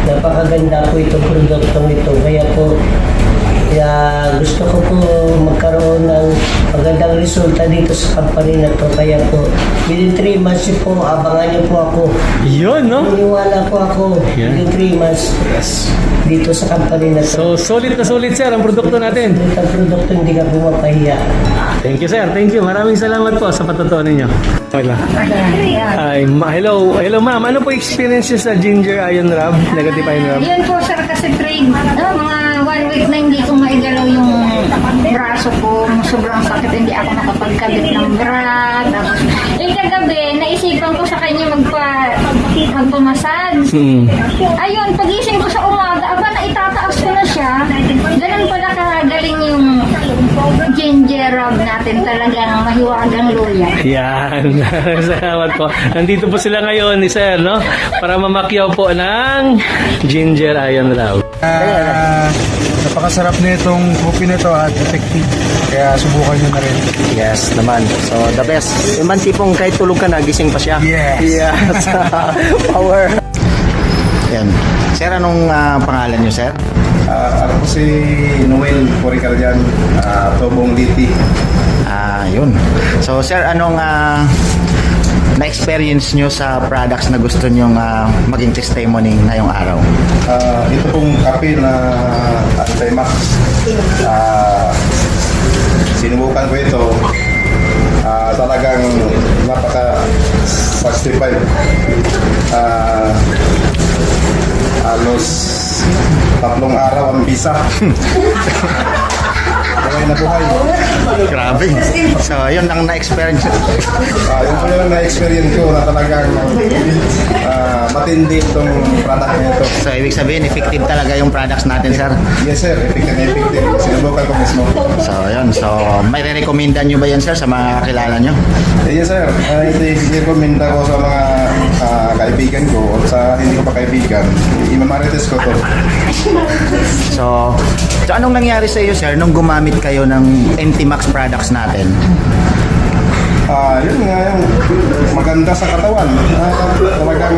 napakaganda po itong produktong ito. Kaya po gusto ko po magkaroon ng magandang resulta dito sa company na to. Kaya po, within 3 months po, abangan niyo po ako. Yun, no? Maniwala po ako Yeah. within 3 months dito sa company na to. So, solid na solid, sir, ang produkto natin. Ang produkto hindi ka po mapahiya. Thank you, sir. Thank you. Maraming salamat po sa patutuan ninyo. Okay lang. Hello. Hello, ma'am. Ano po experience niyo sa ginger iron rub? Negative iron rub? Yan po sir kasi trade, mga 1 week na hindi ko maigalaw yung braso ko. Sobrang sakit, hindi ako nakapagkabit ng bra. Tapos, kagabi, naisipan ko sa kanya magpamassage. Ayun, pagising ko sa umaga, naitataas ko na siya. Ganun pala kagaling yung ginger rub natin, talagang mahiwagang luya. Yan. Salamat po. Nandito po sila ngayon ni sir, no? Para mamakyaw po ng ginger iron rub. Napakasarap na itong coffee na ito at effective. Kaya subukan nyo na rin. Yes naman. So, the best. Yung man tipong kahit tulog ka na, gising pa siya. Yes. Yes. Power. Yan. Sir, anong pangalan niyo, sir? Ako po si Noel Poricardian, Tobong Liti. Yun. So, sir, anong na-experience nyo sa products na gusto nyong maging testimony ngayong araw? Ito pong kape na Antimax. Sinubukan ko ito. Talagang napaka-satisfied. Halos 3 araw ang bisa. Buhay na buhay. Grabe. So, yun ang na-experience. Yun po yung na-experience ko na talagang matindi itong product na ito. So, ibig sabihin, effective talaga yung products natin, sir. Yes sir, effective na effective. Sinubukan ko mismo. So, yun. So, may re-recommendan nyo ba yan, sir, sa mga kakilala nyo? Yes sir, ito i-recommend ako sa mga kaibigan ko o sa hindi ko pa kaibigan. Imamarites ko to. So, anong nangyari sa iyo, sir, nung gumamit kayo ng Intimax products natin? Yun nga yung maganda sa katawan. Talagang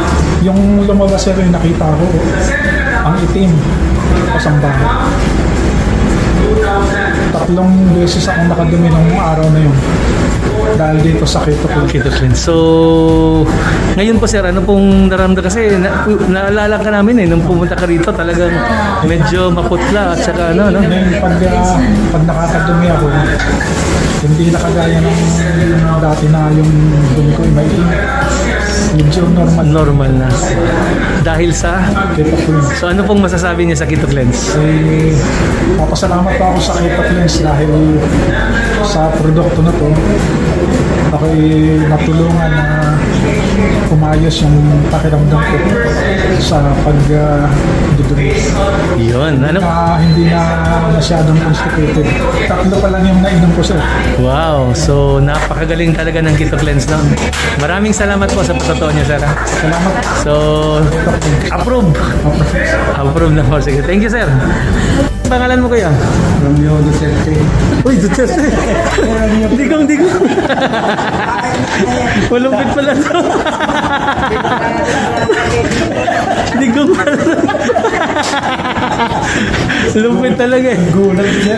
Yung lumabas sir, yung nakita ko, ang itim, pasambara. 3 beses akong nakadumi ng araw na yun. Dahil dito sa Keto cleanse. So, ngayon po sir, ano pong naramdaman? Kasi naalala ka namin nung pumunta ka rito, talagang medyo maputla at saka ano, no? Ngayon, pag nakakadumi ako, hindi na kagaya ng dati na yung dumi ko may medyo Normal na. Dahil sa Keto cleanse. So ano pong masasabi niya sa Keto Cleanse? Papasalamat po ako sa Keto Cleanse dahil sa produkto na to, ako'y natulungan na umayos yung pakiramdam ko sa pagdudumi. Yun. Ano? Hindi na masyadong constipated. 3 pa lang yung nainom ko sir. Wow. So napakagaling talaga ng Keto Cleanse, no? Maraming salamat po sa pagtotoo niya, sir. Salamat. So, approve. Approve na po. Sige. Thank you, sir. Pangalan mo kuya? Romeo Duterte. Uy, Duterte. Digong. Walumpit pala to. Digong pala to. Lumpit talaga eh. Gulat siya.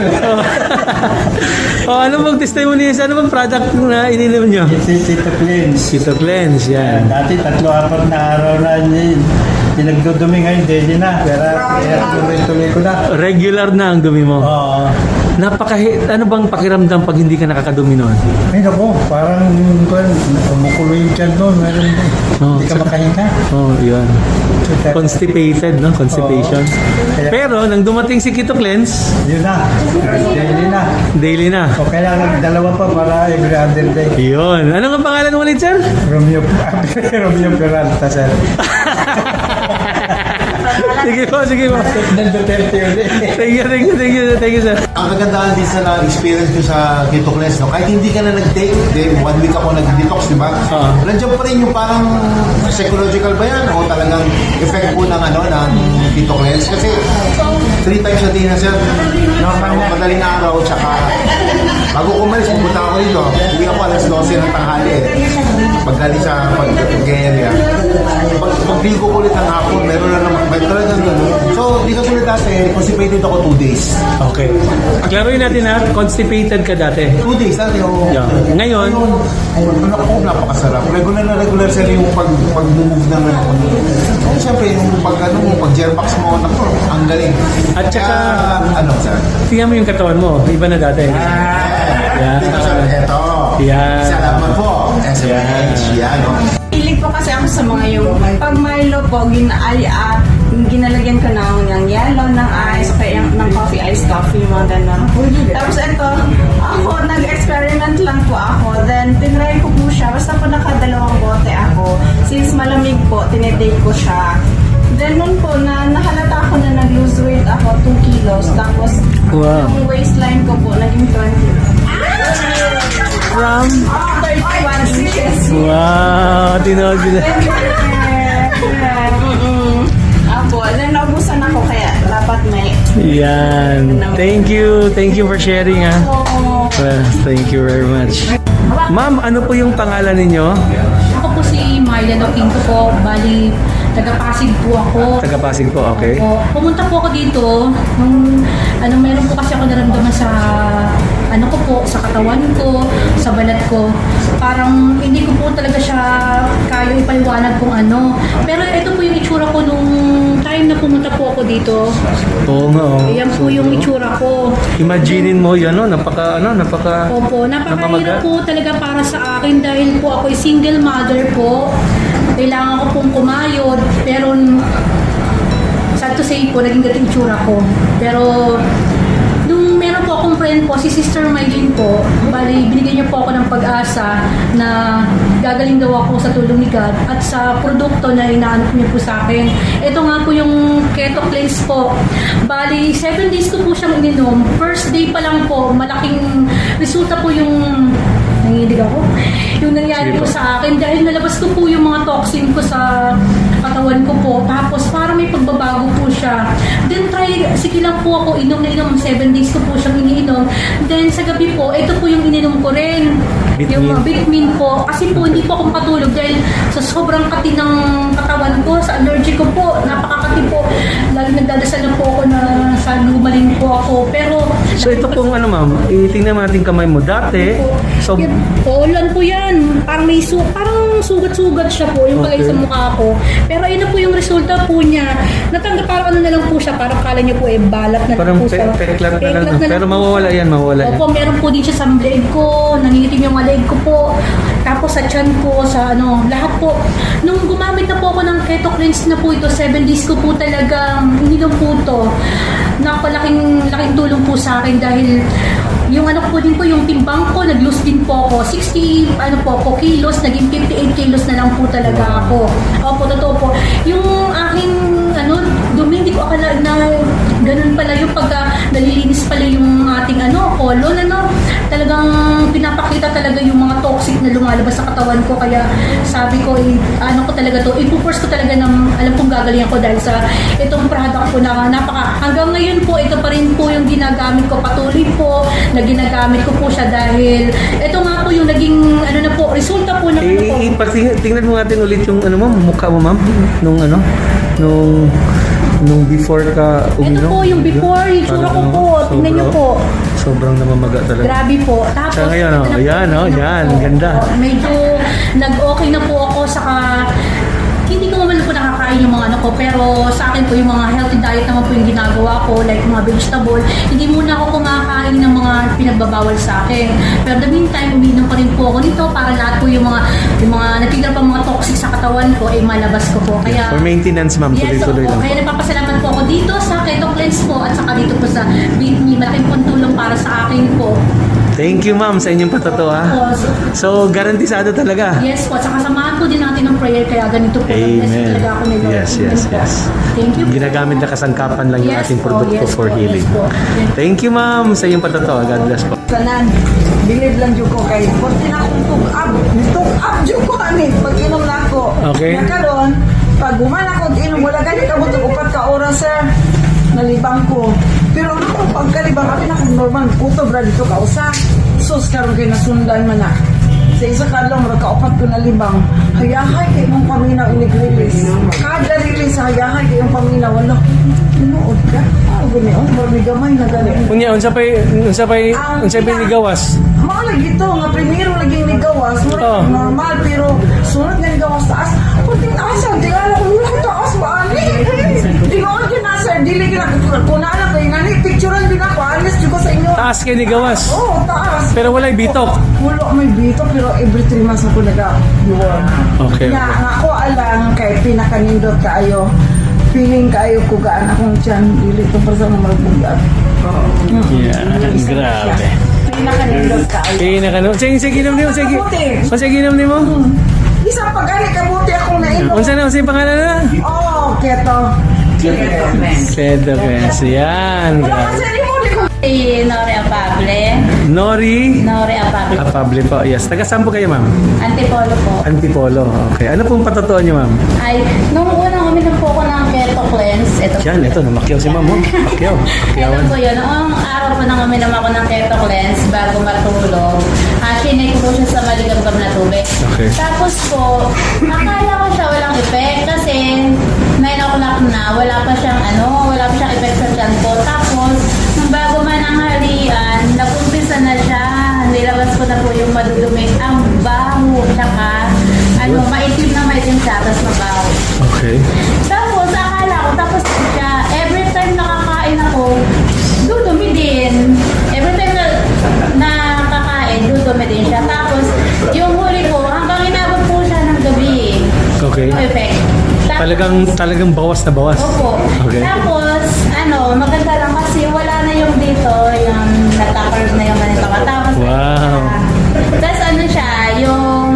Ano bang testimony? Ano bang product na ininom nyo? Keto cleanse. Keto Cleanse, yan. Dati 3-4 na araw na yun. Pinagdudumi ngayon, daily na. Pero tuloy-tuloy ko na. Regular na ang dumi mo. Oo. Ano bang pakiramdam pag hindi ka nakakadumi noon? Ay naku, parang kumukulo yung tiyan doon. Hindi ka makahinga. Oh, yun. Constipated, no? Constipation. Pero, nang dumating si Keto Cleanse, Yun na. Daily na. daily na. O kailangan 2 pa para every other day. Yun. Ano nga pangalan mo ulit, sir? Romeo Peralta, sir. Sige po. Duterte ulit. Thank you, sir. Ang kagandahan din sa na-experience ko sa Keto Cleanse, no? Kahit hindi ka na nag-take, then 1 week ako nag-detox, di ba? Nandiyan pa rin yung parang psychological ba yan o talagang effect po ng Keto Cleanse? Kasi 3 times a day na sir. Madaling araw, tsaka bago kumalis, pumunta ako dito. Uwi ako alas 12 ng tanghali eh. Paggaling sa pag-area. Pag-feel ko ulit ng hapon, meron na naman. May talagang gano'n. So, di ka ulit dati, constipated ako 2 days. Okay. Klaruin natin na, constipated ka dati. 2 days dati, oo. Yeah. Ngayon, napakasarap. Regular sir yung pag-move ng siyempre, yung pag-jerbox mo, ang galing. At saka, sir? tingnan mo yung katawan mo. Iba na dati. Yan. Ito. Yan. Salamat po. SMH. Yan, no? Hilig po kasi ako sa mga yung pag Milo po, ginalagyan ko ng yellow, ng ice, kaya ng coffee, iced coffee, mga gano'n. Tapos ito, ako, nag-experiment lang po ako. Then, tinry ko po siya. Basta po nakadalawang bote ako. Since malamig po, tinetake ko siya. Then, nun po, nahalata ko na nag-lose weight ako, 2 kilos. Tapos, yung waistline ko po, naging 20. From? 31 inches. Wow, tinawag din. Apo, then naubusan ako kaya dapat may. Yan. Thank you for sharing ha. Well, thank you very much. Ma'am, ano po yung pangalan ninyo? Ako po si Myla Pinto po. Bali, taga-Pasig po ako. Taga-Pasig po, okay. Pumunta po ako dito. Meron po kasi ako naramdaman sa sa katawan ko, sa balat ko. Parang hindi ko po talaga siya kaya ipaliwanag kung ano. Pero ito po yung itsura ko nung time na pumunta po ako dito. Oo nga, Ayan po yung itsura ko. Imaginein mo yan, napaka Opo, napakahirap po talaga para sa akin dahil po ako'y single mother po. Kailangan ko pong kumayod, pero sad to say po, naging gating itsura ko. Pero nung meron po akong friend po, si Sister Mylene po, bali, binigyan niya po ako ng pag-asa na gagaling daw ako sa tulong ni God at sa produkto na inaanap niya po sa akin. Ito nga po yung Keto Cleanse po. Bali, 7 days ko po siyang ininom. First day pa lang po, malaking resulta po yung nanginig ako. Yung nangyari po sa akin dahil nalabas ko po yung mga toxin ko sa katawan ko po. Tapos parang may pagbabago po siya. Then sige lang po ako, inom na inom. 7 days ko po siyang iniinom. Then sa gabi po, ito po yung ininom ko rin. Bitmin. Yung Bitmin po. Kasi po hindi po ako matulog dahil sa sobrang kati ng katawan ko, sa allergy ko po, napakakati po. Lagi nagdadasal na po ako na sana gumaling po ako. Pero So ito pong ano ma'am, itingnan natin kamay mo. Dati, so Ulan po yan. Parang may parang sugat-sugat siya po yung palay Okay. sa mukha ko. Pero ayun na po yung resulta po niya. Natanggap parang ano na lang po siya. Parang kala niyo po balat na parang lang po siya. peklat na lang. Peklat na lang Pero po. mawawala yan, mawawala yan. Opo, meron po din siya sa leg ko. Nangingitim yung leg ko po. Tapos sa tiyan ko, sa ano, lahat po. Nung gumamit na po ako ng keto cleanse na po ito, 7 days ko po talagang ininom po ito. Napalaking tulong po sa akin dahil yung ano po din po, yung timbang ko, nag-lose din po ako. 60, kilos, naging 58 kilos na lang po talaga ako. Opo, totoo po. Yung aking, dumi, hindi ko akala na ganun pala yung pagka nalilinis pala yung ating colon, talagang pinapakita talaga yung mga toxic na lumalabas sa katawan ko. Kaya sabi ko, ipupurse ko talaga ng alam kong gagalingan ko dahil sa itong product po na hanggang ngayon po, ito pa rin po yung ginagamit ko, patuloy po na ginagamit ko po siya dahil ito nga po yung naging resulta po na Tingnan mo natin ulit yung mukha mo ma'am, nung before ka uminom. ito po yung before, yung tsura ko po, tingnan nyo po. Sobrang namamaga talaga. Grabe po. Tapos, Sa ngayon, ito na po, yan, tingnan po. ganda. Medyo nag-okay na po ako, saka hindi ko naman po nakakain yung mga ko, pero sa akin po yung mga healthy diet naman po yung ginagawa ko, like mga vegetable. Hindi muna ako kumakain ng mga pinagbabawal sa akin. Pero the meantime, uminom pa rin po ako nito para lahat po yung mga natitira pa mga toxic sa katawan ko ay malabas ko po. Kaya For maintenance ma'am, yes, tuloy-tuloy lang. Kaya nagpapasalamat po ako dito sa Keto Cleanse po at saka dito po sa Bitme. Malaking pong tulong para sa akin po. Thank you ma'am sa inyong patato ha. So, garantisado talaga. Yes po, at saka samahan po din natin ng prayer kaya ganito po. Amen. Talaga ako ni Lord. Yes. Thank you po. Ginagamit na kasangkapan lang yung Yes ating po, produkto yes for po, healing. yes po. Thank you ma'am sa inyong patato. God bless po. Tanan, believe lang dyan ko kay Kunti na akong tug-up dyan ko ani, pag inom na ako. Okay. Nakaroon, pag guman ako inom, wala ganit ka butog 4 ka oras sir, nalibang ko. Pero pagkalibang ako na kung normal, kutob ra dito ka usa. Sus, karon kay nasundan man na. Sa isa ka lang, magkaupat ko na libang. Hayahay kay mong paminaw inig-release. Kada release, hayahay kay mong paminaw. Wala, tinuod ka. Gunion, gamay na galing. Unya, unsa pay ligawas? Mga lagi ito, nga primero laging ligawas. Normal, pero sunod nga ligawas taas. Kunting asa, tingala ko, wala taas ba, ani? Tinood yun na, sir. Dili ka na, kung naala kayo, nani, picturean din ako, alis dito sa inyo. Taas kay ligawas. Oo, taas. Pero walay bitok. Wala may bitok, pero every 3 months ako nag-iwan. Okay. Nga, ako alang kay pinakanindot kaayo. Feeling kayo kugaan akong tiyan. Dili ito pa sa mga magbugat. Yeah, grabe. Pinakanindot kaayo. Sige, inom nimo, sige. Sige, inom nimo. Isang pagani kabuti akong nainom. Unsa yung pangalan na? Oo, keto. Keto Cleanse. Yan, Wala grabe. kasi mo di ko. Nori Apable. Nori Apable. Apable po. Yes. Taga saan po kayo, ma'am? Antipolo po. Antipolo. Okay. Ano pong patatuan niyo, ma'am? Ay, nung unang uminom po ako ng Keto Cleanse, Ito, namakyaw si ma'am. Makyaw. Ito po yun. Noong araw po nang uminom ako ng Keto Cleanse bago matulog, sinay ko po siya sa maligam-gam na tubig. Okay. Tapos po, akala ko siya walang effect kasi 9 o'clock na, wala pa siyang effect sa tiyan ko. Tapos, nung bago man ang halian, nakumpisa na siya. Nilabas ko na po yung madudumi. Ang baho, tsaka maitim siya, tapos mabaho. Okay. Tapos, akala ko, tapos siya, every time nakakain ako, dudumi din. Every time na nakakain, dudumi din siya. Tapos, yung huli ko, hanggang inabot po siya ng gabi. Okay. No effect. Talagang bawas na bawas. Opo. Okay. Tapos, maganda lang kasi wala na yung dito, yung natakard na yung ganito. Tapos, Wow. tapos siya, yung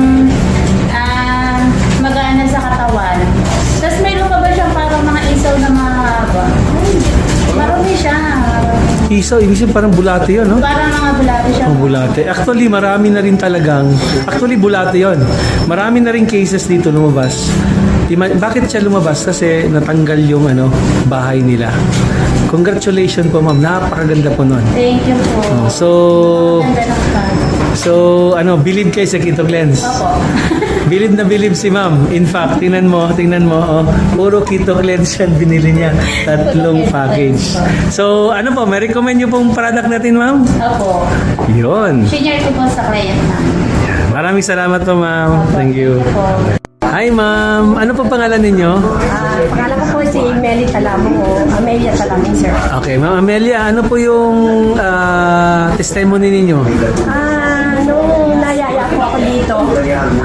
magaan sa katawan. Tapos may lumabas siyang parang mga isaw na mahaba. Marami siya. Isaw, ibig sabihin parang bulate yun, no? Parang mga bulate siya. Oh, bulate. Actually, marami na rin talagang, bulate yon. Marami na rin cases dito lumabas. Bakit siya lumabas? Kasi natanggal yung bahay nila. Congratulations po ma'am, napakaganda po nun. Thank you po. So, Ganda ng pag. so So, bilib kayo sa Keto Cleanse. Opo. Bilib na bilib si ma'am. In fact, tingnan mo, oh, puro Keto Cleanse yan binili niya. 3 package. So, may recommend niyo pong product natin, ma'am? Opo. Yun. Senior ko po sa client namin. Maraming salamat po, ma'am. Thank you. Hi, ma'am. Ano po pangalan ninyo? Pangalan ko po si Meli Talamo, Amelia Talaming, sir. Okay, ma'am Amelia, ano po yung testimony ninyo? Nung nayaya po ako dito,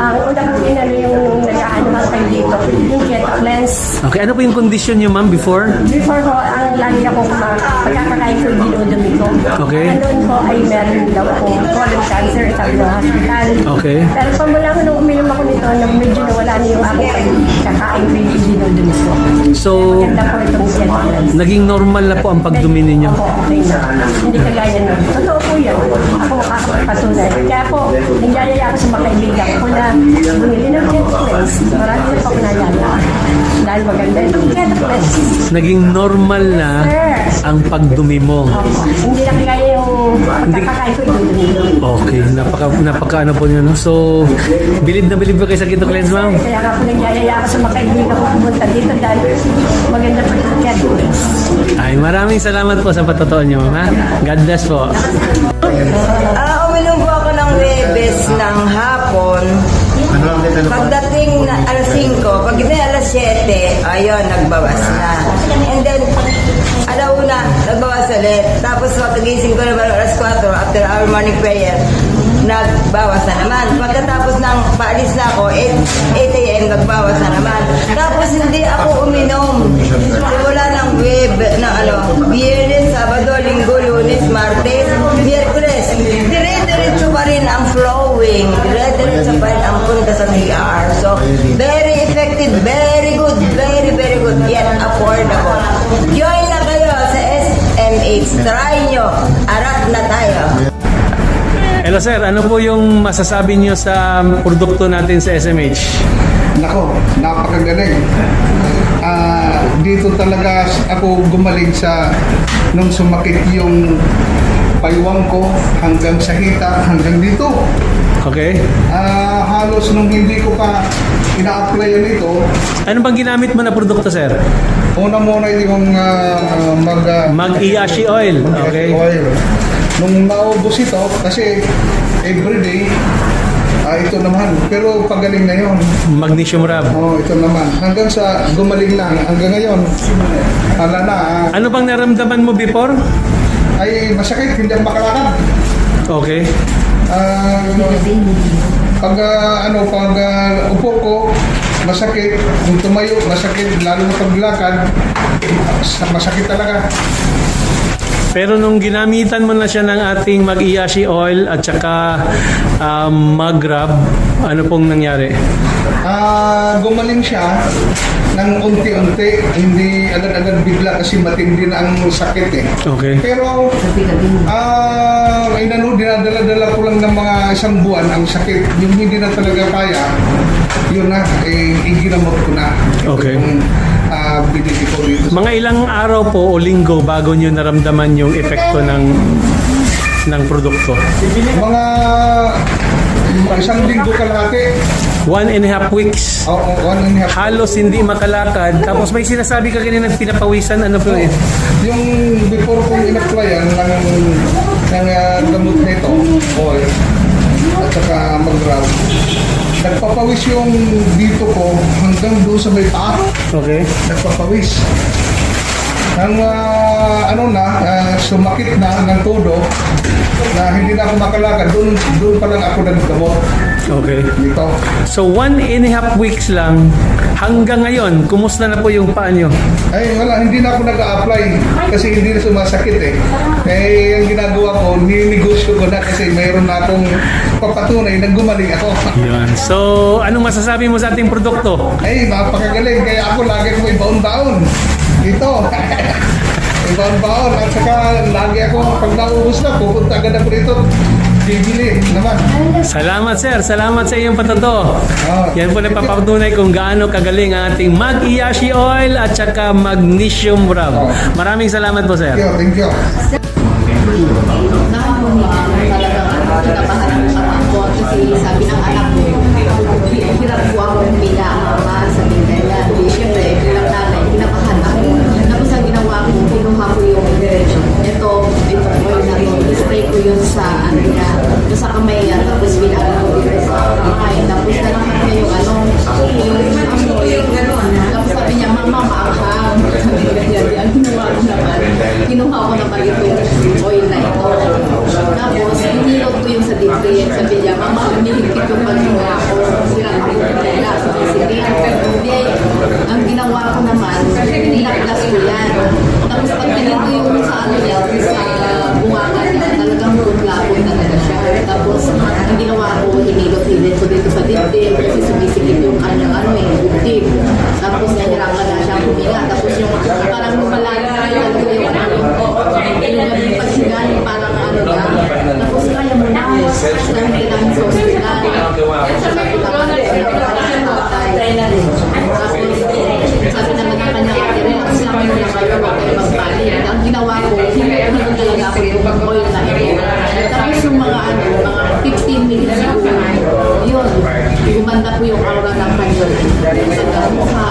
ang una po yung nag-aanuhan kayo dito, yung Keto Cleanse. Okay, ano po yung condition niyo, ma'am, before? Before ko, ang lagi ako pagkakakain ko yung dinudumi ko. Okay. Noon po ay meron daw po colon cancer, sabi ng hospital. Okay. Pero pamula ko nung uminom ako nito, medyo nawala na yung aking kakain ko yung dinudumi ko. So, Maganda po itong Keto Cleanse. naging normal na po ang pagdumi ninyo? Opo, okay na. Hindi kagaya nun. Totoo po yan. Ako makakapatunay. Kaya po, nangyayaya ako sa mga kaibigan ko na bumili ng Keto Cleanse. Marami na po ako nayaya. Dahil maganda itong Keto Cleanse. Naging normal na ang pagdumi mo? Opo. Hindi na kagaya yung kakakain ko yung dinudumi. Okay, napaka ano po niyo, no? So, bilib na bilib ba kayo sa Keto Cleanse, ma'am? Kaya nga po nangyayaya ako sa mga kaibigan ko pumunta dito dahil maganda po itong Keto Cleanse. Ay, maraming salamat po sa patotoo niyo, ma'am, ha? God bless po. Uminom po ako ng Webes ng hapon. Pagdating na alas 5, pagdating alas 7, ayun, nagbawas na. And then, alauna, nagbawas ulit. Tapos pagkagising ko naman alas 4, after our morning prayer, nagbawas na naman. Pagkatapos ng paalis na ako, 8 a.m. nagbawas na naman. Tapos hindi ako uminom. Wala ng web na Biyernes, Sabado, Linggo, Lunes, Martes, Miyerkules. Dire-diretso pa rin ang flowing. Dire-diretso pa rin ang punta sa PR. So, very effective, very good, very, very good, yet affordable. Join na kayo sa SMH. Try nyo. Arap na tayo. Hello sir, ano po yung masasabi niyo sa produkto natin sa SMH? Nako, napakagaling. Dito talaga ako gumaling nung sumakit yung paywang ko hanggang sa hita, hanggang dito. Okay. Halos nung hindi ko pa ina-applyan ito. Ano bang ginamit mo na produkto, sir? Una muna yung Mag-Iyashi oil. Okay. Oil. Nung naubos ito, kasi everyday, ito naman. Pero pagaling na yon. Magnesium rub. Ito naman. Hanggang sa gumaling na. Hanggang ngayon. Hala na. Ano bang naramdaman mo before? Ay masakit. Hindi ako makalakad. Okay. Pag upo ko, masakit. Kung tumayo, masakit. Lalo na paglakad, masakit talaga. Pero nung ginamitan mo na siya ng ating Mag-Iyashi oil at saka mag-rub, ano pong nangyari? Gumaling siya ng unti-unti, hindi agad-agad bigla kasi matindi na ang sakit eh. Okay. Pero dinadala-dala ko lang ng mga 1 buwan ang sakit. Yung hindi na talaga kaya, yun na, iginamot ko na. Okay. Binili ko dito. Mga ilang araw po o linggo bago nyo naramdaman yung epekto ng produkto? Mga 1 linggo kalahati. 1.5 weeks. Oo, 1.5. Halos hindi makalakad. Tapos may sinasabi ka kanina ng pinapawisan. Ano po yun? Yung before kong in-applyan ng gamot nito, oil, at saka mag-rub, nagpapawis yung dito ko hanggang doon sa may paa. Okay. Nagpapawis. Nang sumakit na ng todo, na hindi na ako makalakad, doon pa lang ako naggamot. Okay. Dito. So 1.5 weeks lang hanggang ngayon, kumusta na po yung paa nyo? Ay, wala, hindi na ako nag-a-apply kasi hindi na sumasakit eh. Ang ginagawa ko, ninegosyo ko na kasi mayroon na akong papatunay na gumaling ako. Yun. So, anong masasabi mo sa ating produkto? Ay, napakagaling. Kaya ako lagi ko ibaon-baon. Ito. Ibaon-baon. At saka lagi ako, pag naubos na, pupunta agad ako dito. Bibili naman. Salamat sir, salamat sa iyong patato. Yan po nagpapatunay kung gaano kagaling ang ating Mag-Iyashi oil at saka magnesium rub. Maraming salamat po sir. Thank you. Talagang kinabahan sabi ng anak ko, hirap po ako pila mama, sabi nila. Di syempre, bilang nanay, pinapahan ako. Tapos ang ginawa ko, kinuha ko yung ito po na to, spray ko yun sa ano niya, sa kamay niya, tapos pinagawa ko yun sa kamay. Tapos nalaman niya yung ano, yung gano'n. Tapos sabi niya, mama, maanghang. Sabi niya, ang ginawa ko naman, kinuha ko naman itong oil na ito. Tapos, hinilot ko yung sa dibdib. Sabi niya, mama, nilipit yung paghinga ko. Sila ko yung paghinga. Sabi hindi, ang ginawa ko naman, nilaklas ko yan. Tapos, pagtingin ko yung sa ano niya, sa bunga niya, talagang lapon talaga siya. Tapos, ang ginawa ko, hinilot ko dito sa dibdib kasi sumisikip yung kanyang ano eh, dibdib. Tapos, nahirapan na siya huminga. Tapos, yung parang malaga talaga yung ano, yung pagsiga, yung parang ano niya. Tapos, kaya mo na, dahil kailangan sa hospital. Sabi naman ng kanya ate rin, kasi naman nung kayo, huwag kayo magbali. Ang ginawa ko, hindi talaga ako yung oil na ito. Tapos yung mga 15 minutes siguro, yun, gumanda po yung aura ng kanya. Sa mukha,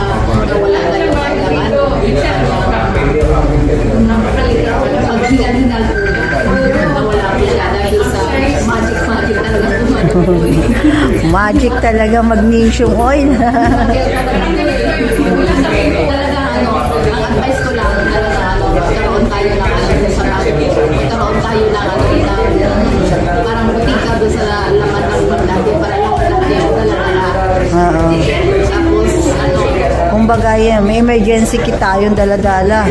nawala na yung kailangan. Pag-hinal-hinal po, nawala po siya dahil sa magic talaga tumanog. Magic talaga, magnesium oil. Talaga ano, ang advice ko lang, talaga ano, magkaroon tayo ng ano sa bago. Magkaroon tayo ng ano, parang butik ka doon sa laman ng pagdati para lang tayo talaga. Tapos, ano, Kumbaga yan, may emergency kit tayong dala-dala.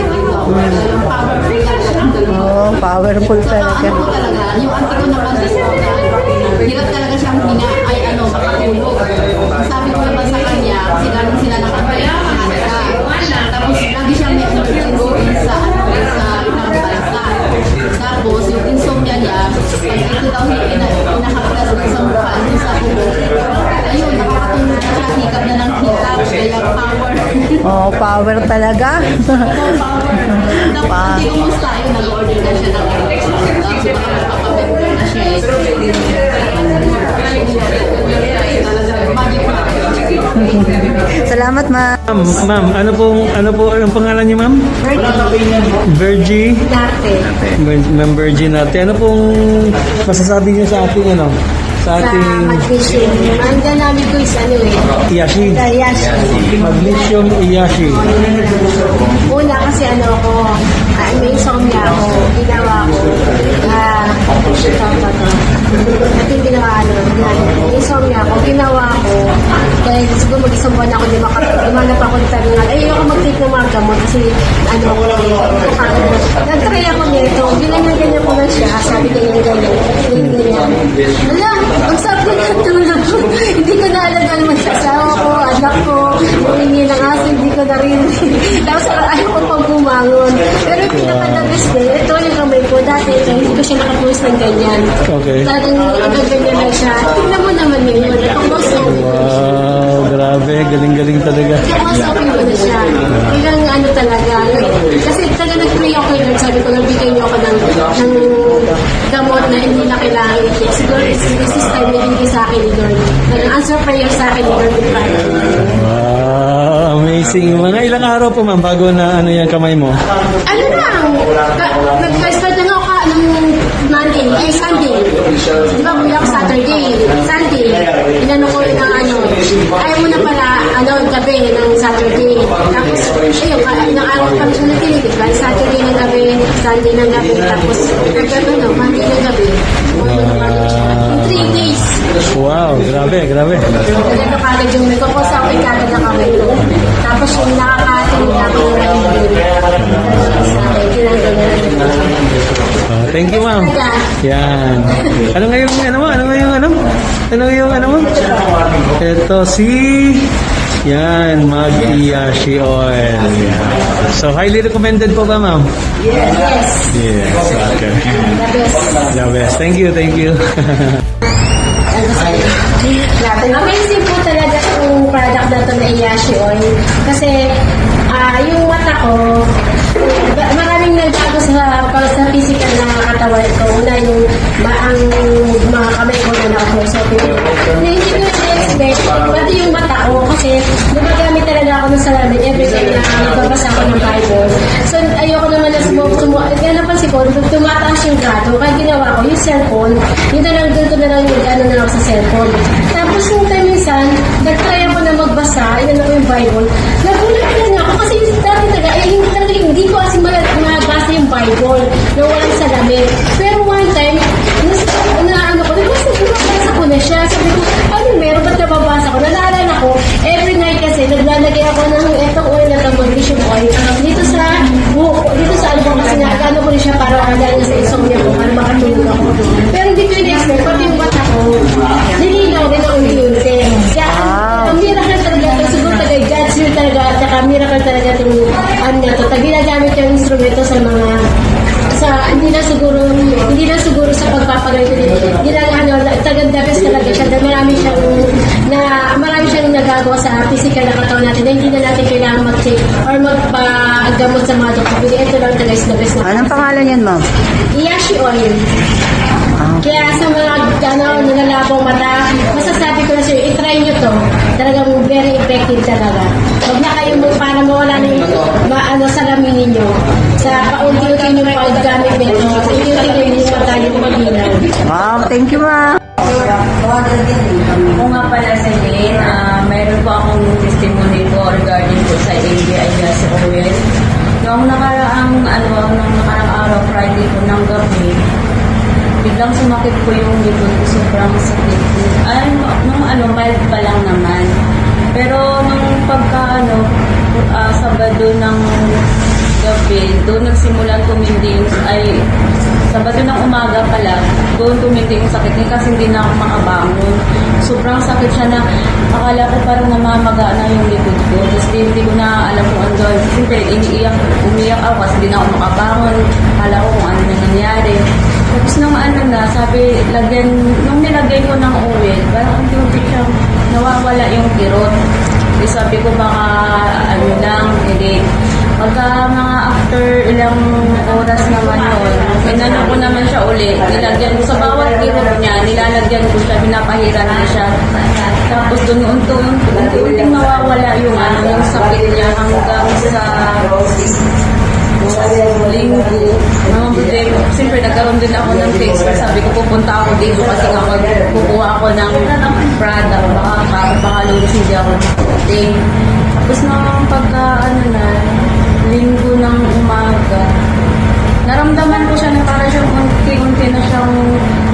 Oo, powerful talaga. ano talaga, yung auntie ko naman hirap talaga siyang huminga, ay ano, makatulog. Sabi ko naman sa kanya, kasi galing sila ng tapos lagi siyang may emergency sa ano, sa ibang bansa. Tapos yung insomnia niya, pag ito daw pinakakagas sa mukha, sa ulo, ayun, nakakatulog na siya, hikap na ng hikap, kaya power. Oh, power talaga. Tapos hindi kumusta, ayun, nag-order na siya ng tapos makapapapember na siya eh. Salamat, ma'am. Ma'am, anong pangalan niyo, ma'am? Virgie. Ma'am Virgie Nate. Ano pong masasabi niyo sa ating ano? Sa ating Ang namin ko is ano eh. Iyashi. Iyashi. Magnesium Iyashi. Una kasi ano ako, may insomnia ako, ginawa ko. At yung ginawa may insomnia ako, ginawa ko. Dahil siguro mag-isang buwan ako, lumanap ako ng terminal. Ayoko mag-take ng mga gamot kasi ano ako, nag-try ako nito, ganyan ko na siya, sabi ganyan. Alam, ang sabi na tulog ko, hindi ko na alam naman sa asawa ko, anak ko, humingi ng aso, hindi ko na rin. Tapos ayaw ko pang bumangon. Pero yung pinaka-labis din, ito yung kamay ko, dati hindi ko siya nakapulis ng ganyan. Okay. Talagang ganyan lang siya. Tingnan mo naman yun. Itong muscle. Wow, grabe. Galing-galing talaga. Itong muscle ko na siya. Ilang ano talaga. Kasi talaga nag-pray ako yun. Sabi ko, nagbigay niyo ako ng gamot na hindi na kailangan i-take. Siguro, this time, nabigay sa akin ni Lord. Nag-answer prayer sa akin ni Lord. Wow, amazing. Mga ilang araw po, ma'am, bago na ano yung kamay mo? Ano lang, nag-start na ako Monday, Sunday. Di ba, bumili ako Saturday, Sunday. Inano ko yung ano, ayaw mo na pala, gabi ng Saturday. Tapos, ayun, ilang araw kami siya natinig, diba? Saturday ng gabi, Sunday ng gabi, tapos, Monday ng gabi. In 3 days. Wow, grabe. Ganito kagad yung nagkakos ako kagad na kami. Tapos yung nakakating ako ng Thank you, ma'am. Yan. Ano mo? Ito yan, Mag-Iyashi oil. Yan. So, highly recommended po ba, ma'am? Yes. Okay. The best. Thank you. Amazing po talaga yung product na ito na Iyashi oil. Kasi, yung mata ko, maraming nagbago sa physical na katawan ko. Una yung ang mga kamay ko na nakakusap. salamin every time na nagbabasa ako ng Bible. So, ayoko naman na kaya napansin ko, tumataas yung grado. Kaya ginawa ko, yung cellphone, yun na lang, doon ko na lang yung ano na ako sa cellphone. Tapos yung time minsan, nag-try ako na magbasa, inano ko yung Bible. Nagulat lang ako kasi dati talaga, hindi ko kasi mabasa yung Bible na walang salamin. Pero one time, nabasa ko na siya. Sabi ko, ano meron? Ba't nababasa ko? Nalaalala ko, every night kasi, naglalagay ako ng etong oil na magnesium oil dito sa ano ko kasi ano ko rin siya para dahil sa insomnia ko, para makatulog ako. Pero hindi ko in-expect, pati yung mata ko, nilinaw din ako unti-unti. Kaya, ang miracle talaga ito, siguro talaga, God's will talaga, at saka miracle talaga itong ano na ito. Ginagamit yung instrumento sa mga hindi na siguro sa pagpapagalit tagang the best talaga siya dahil marami siyang nagagawa sa physical na katawan natin na hindi na natin kailangan mag-take or magpagamot sa mga doktor. Ito lang talaga is the best na. Anong pangalan yan, ma'am? Iyashi oil. Kaya sa mga nalalabong mata, masasabi ko na sa'yo, i-try nyo to. Talagang very effective talaga. Huwag na kayo para mawala na yung salamin ninyo. Sa paunti-unti nyo paggamit nito, unti-unti nyo yung mata yung maginaw. Wow, thank you, ma'am. Kung nga pala sa Lynn, mayroon po akong testimony po regarding po sa ABI gas oil. Noong nakaraang araw, Friday po ng gabi, biglang sumakit po yung likod ko, sobrang sakit. Mild pa lang naman. Pero nung Sabado ng gabi, doon nagsimulan tumindi Sabado ng umaga pala, doon tumindi yung sakit niya kasi hindi na ako makabangon. Sobrang sakit siya na akala ko parang namamaga na yung likod ko. Tapos hindi ko na alam kung ano gawin. Siyempre, umiyak ako kasi hindi na ako makabangon. Akala ko kung ano na nangyari. Tapos nung sabi, nung nilagay ko ng oil, parang unti-unti siyang nawawala yung kirot. Sabi ko baka pagka mga after ilang oras naman yun, inano ko naman siya ulit, nilagyan ko sa bawat kirot niya, nilalagyan ko siya, pinapahiran ko siya. Tapos doon unti-unting nawawala yung sakit niya hanggang sa linggo. Siyempre nagkaroon din ako ng case. Sabi ko pupunta ako dito kasi nga kukuha ako ng product. Baka lulis hindi ako makating. Tapos nung linggo ng umaga, naramdaman ko siya na para siyang unti-unti na siyang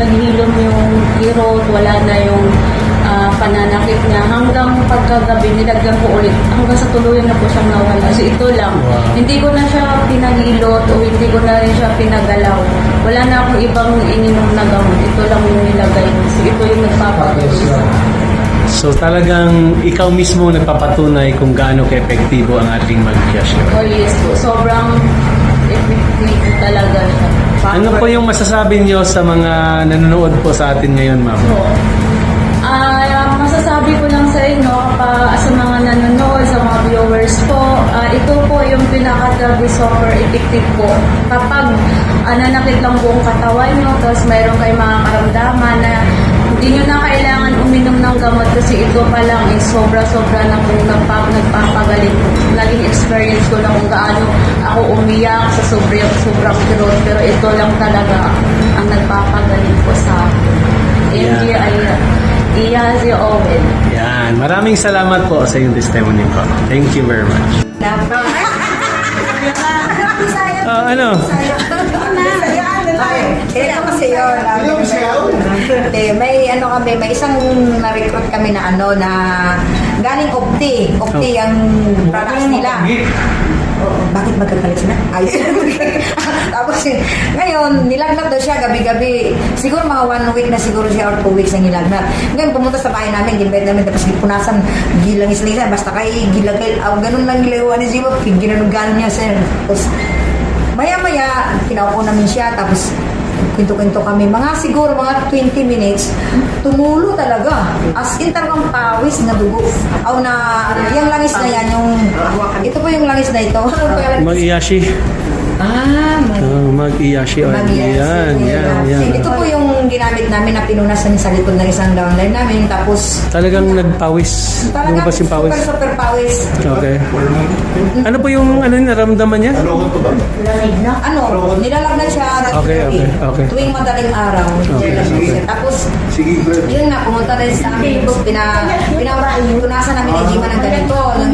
naghilom yung kirot, wala na yung pananakit niya. Hanggang pagkagabi, nilagyan ko ulit. Hanggang sa tuluyan na po siyang nawala. So ito lang. Hindi ko na siya pinahilot o hindi ko na rin siya pinagalaw. Wala na akong ibang ininom na gamot. Ito lang yung nilagay ko. So ito yung nagpapagawa. So talagang ikaw mismo nagpapatunay kung gaano ka-epektibo ang ating mag-cash. Oh yes po. Sobrang effective talaga siya. Ano po yung masasabi niyo sa mga nanonood po sa atin ngayon, ma'am? Masasabi ko lang sa inyo, sa mga nanonood, sa mga viewers po, ito po yung pinaka-the super effective po. Kapag nanakit lang buong katawan nyo, tapos mayroon kayong mga karamdaman na hindi nyo na kailangan uminom ng gamot kasi ito pa lang sobra-sobra na kung nagpapagaling po. Naging experience ko na kung gaano ako umiyak sa sobrang kirot, pero ito lang talaga ang nagpapagaling po sa Iyazi Owen. Yan. Maraming salamat po sa iyong testimony po. Thank you very much. Ito kasi yun. May isang na-recruit kami na na galing Opti. Opti ang products nila. Bakit magkakalit sila? Tapos ngayon, nilagnat daw siya gabi-gabi. Siguro mga 1 week na siguro siya or 2 weeks na nilagnat. Ngayon, pumunta sa bahay namin, ginbed namin, tapos punasan, gilang isla basta kay gilagay, ganun lang gilagawa ni Zibo, ginanugan niya, sir. Tapos, maya-maya, pinaupo namin siya, tapos kwento-kwento kami. Siguro mga 20 minutes, tumulo talaga. As in talagang pawis na dugo. Yung langis na yan, ito po yung langis na ito. Mag-Iyashi. Mag-iyashi oil. Mag-iyashi. Yan. Ito po yung ginamit namin na pinunasan sa likod ng isang downline namin. Tapos, Talagang nagpawis. talagang Lumabas yung pawis. super pawis. Okay. Ano po yung naramdaman niya? Nilalagnan siya Okay. tuwing madaling araw. Tapos, yun nga, pumunta rin sa amin. Pinunasan namin ni Jima ng ganito, ng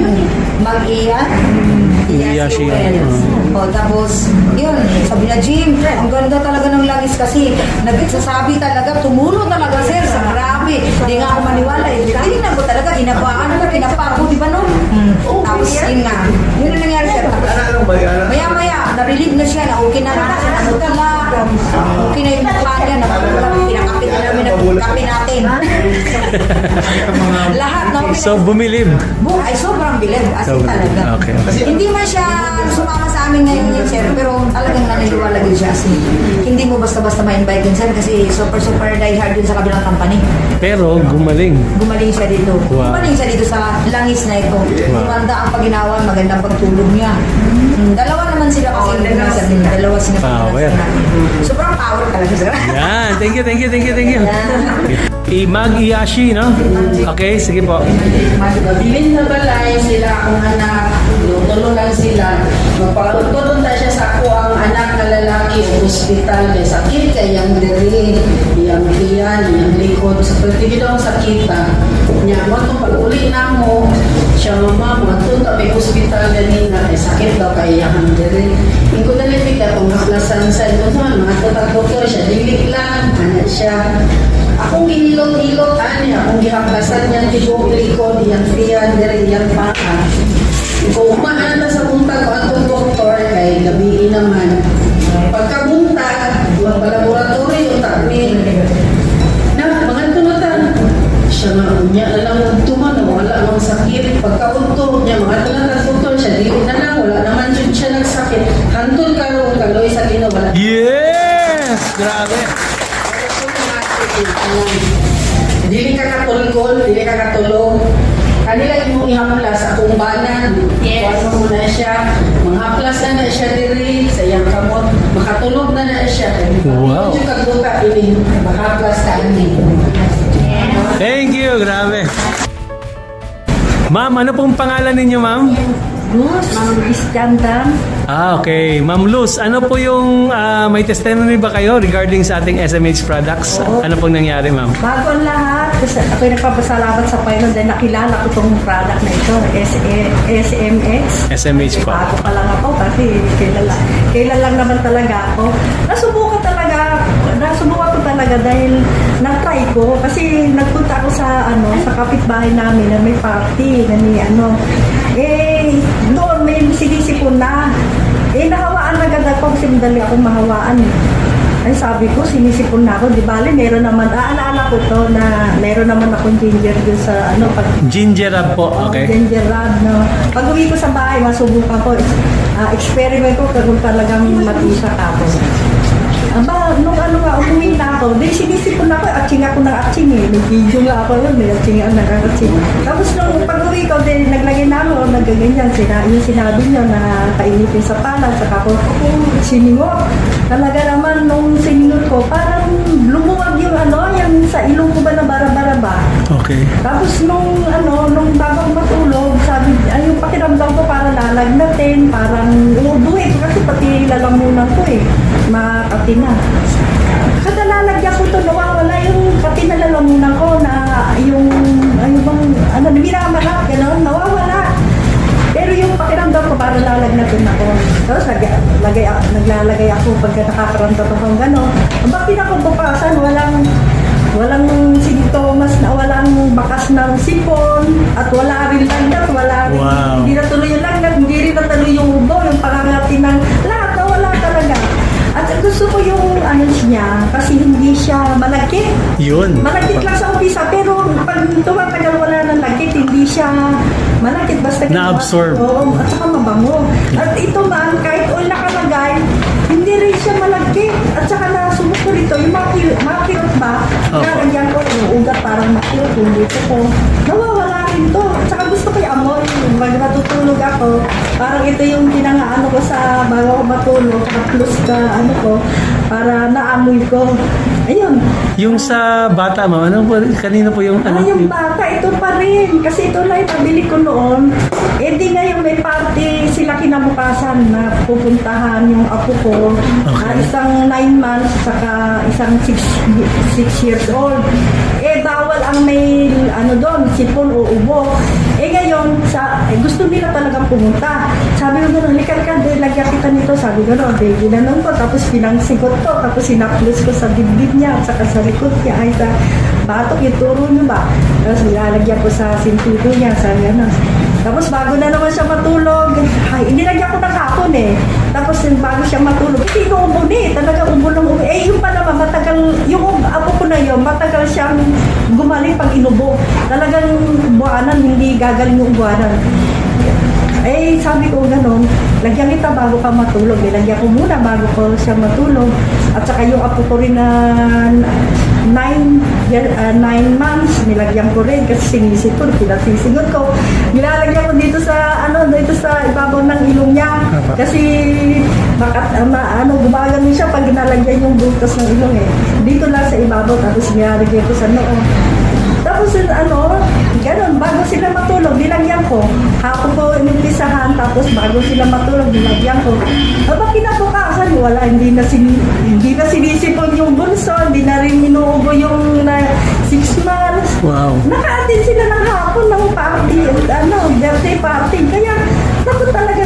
Iyashi. Tapos, yun, sabi na, Jim, ang ganda talaga ng langis kasi nagsasabi talaga, tumulo talaga, sir, sa grabe. Hindi nga ako maniwala. Tingnan ko talaga, kinapa ako, di ba no? Tapos, yun nga, yun ang nangyari, sir. Maya-maya, na-relieve na siya, na okay na lang siya, namutala, okay na yung mukha niya, pinakapit na namin, nagkape natin. Lahat na okay. So, bumilib. Ay, sobrang bilib. As in talaga. Okay. Hindi man siya sumama sa amin ngayon yun, sir. Pero talagang naniniwala din siya. Kasi hindi mo basta-basta ma-invite yun, sir. Kasi super diehard yun sa kabilang company. Pero, gumaling. Gumaling siya dito. Wow. Gumaling siya dito sa langis na ito. Gumanda ang paginawan, magandang pagtulog niya. Dalawa naman sila kasi dalawa sila. Power. Sobrang power talaga, sir. Yan. Thank you. Mag-iyashi, no? Okay, sige po. Bilin na balay sila akong anak, tulungan sila. Magpapagtulong na siya sa ako ang anak na lalaki sa ospital. May sakit kay yang diri, yang tiyan, yang likod. Sa pagtigil ang sakita. Niya mo itong pag-uli na mo, siya mama, magtunta may ospital ganina, may sakit daw kay yang diri. Hindi ko nalipig ka itong naklasan sa ito. Mga tatag doktor siya, dilik lang, anak siya. Akong gihilot-hilot, akong gihaklasan niya, tibong likod, iyang tiyan, diri, iyang paka. Kung umaan na sa buntag ko atong doktor, kay gabi naman. Pagkabuntag, magpalaboratory, utak ni, mga tunutan. Siya nga, niya na lang tuman, wala namang sakit. Pagkaunto niya, mga tunutan, doktor siya, di na lang, wala naman yun siya nagsakit. Hantol karoon, kaloy sa wala. Yes! Grabe. Dili ka katulgol, dili ka katulog. Kanila yung ihaplas akong banan. Yes. Ano na siya. Manghaplas na siya diri sa iyang kamot. Makatulog na siya. Wow. Yung kagduka ini. Makaplas ka ini. Thank you. Grabe. Ma'am, ano pong pangalan ninyo, ma'am? Luz, Iskandan. Okay. Ma'am Luz, ano po yung may testimony ba kayo regarding sa ating SMH products? Ano pong nangyari, ma'am? Bago ang lahat, kasi ako'y nagpapasalamat sa Panginoon dahil nakilala ko itong product na ito, SMX. SMH po. Bago pa lang ako kasi kailan lang naman talaga ako. Nasubukan ko talaga dahil na-try ko kasi nagpunta ako sa kapitbahay namin na may party na doon may sinisipon na. Nahawaan agad ako kasi madali akong mahawaan. Ay sabi ko, sinisipon na ako. Di bale, meron naman, alaala ko to na meron naman akong ginger dun sa Ginger rub po, okay. Ginger rub, no. Pag uwi ko sa bahay, masubukan ko, experiment ko kung talagang matisak ako. Nung umuwi na ako, dahil sinisipon na ako, atching ako ng atching eh. May video nga ako yun, may atching ako ng atching. Tapos nung pag-uwi ko, dahil naglagay na ako, nagaganyan, yung sinabi niyo na kainitin sa palad, saka ako siningot. Talaga naman, nung siningot ko, parang lumuwag yung yung sa ilong ko ba na bara-bara ba? Okay. Tapos nung bago matulog, sabi, yung pakiramdam ko parang lalagnatin, parang umuduhin kasi pati lalamunan ko makati na. Kada lalagyan ko ito, nawawala yung pati na lalamunan ko na binamarak, gano'n, nawawala. Pero yung pakiramdam ko parang lalagnatin ako. Tapos naglalagay ako pagka nakakaramdam ako gano'n. Bakit ako bukasan, walang sintomas na walang bakas ng sipon at wala rin lagnat, hindi na tuloy yung lagnat, hindi rin na tuloy yung ubo, yung pangangati ng lahat, wala talaga. At gusto ko yung niya kasi hindi siya malagkit. Yun. Malagkit lang sa umpisa pero pag tumatagal wala ng lagkit, hindi siya malagkit basta na-absorb. Oo, at saka mabango. At ito man, kahit oil nakalagay, hindi rin siya malagkit. At saka nasubok ko rito, yung mga kirot ba, nalagyan ko, yung ugat parang makirot, yung dito ko. Nawawala rin to. At saka gusto ko yung amoy. Pag natutulog ako, parang lang, ito yung pinangaano ko sa bago ko matulog, plus ka ano ko, para naamoy ko. Ayun. Yung sa bata, ma'am, ano po, kanino po yung ano? Yung bata, ito pa rin. Kasi ito na ipabili ko noon. Eh di ngayon may party sila kinabukasan na pupuntahan yung apo ko. Isang 9 months, saka isang 6 years old. Eh bawal ang may ano doon, sipon o ubo. Eh ngayon, gusto nila talagang pumunta. Sabi ko gano'n, likar ka, lagyan kita nito. Sabi ko gano'n, ginanon ko, tapos pinangsigot ko, tapos sinaplos ko sa dibdib niya, at saka sa likod niya, ay sa batok, yung turo niyo ba? Tapos nilalagyan ko sa sintudo niya, sabi gano'n. Tapos bago na naman siya matulog, inilagyan ko ng hapon eh. Tapos bago siya matulog, inuubo eh, talaga ubo ng ubo. Eh yung pa naman, matagal, yung apo ko na yun, matagal siyang gumaling pag inubo. Talagang buwanan, hindi gagaling yung buwanan. Eh, sabi ko gano'n, lagyan kita bago ka matulog. Nilagyan ko muna bago ko siya matulog. At saka yung apo ko rin na 9 months, nilagyan ko rin kasi sinisit ko, pinasisigot ko. Nilalagyan ko dito sa, dito sa ibabaw ng ilong niya. Kasi, gumagano siya pag ginalagyan yung butas ng ilong eh. Dito lang sa ibabaw, tapos nilalagyan ko sa noo. Tapos gano'n, bago sila matulog, nilagyan ko. Hapon ko inumpisahan, tapos bago sila matulog, nilagyan ko. Aba, kinabukasan, wala, hindi na sinisipon yung bunso, hindi na rin inuubo yung 6 months. Wow. Naka-attend sila ng hapon ng party, birthday party. Kaya, ako talaga,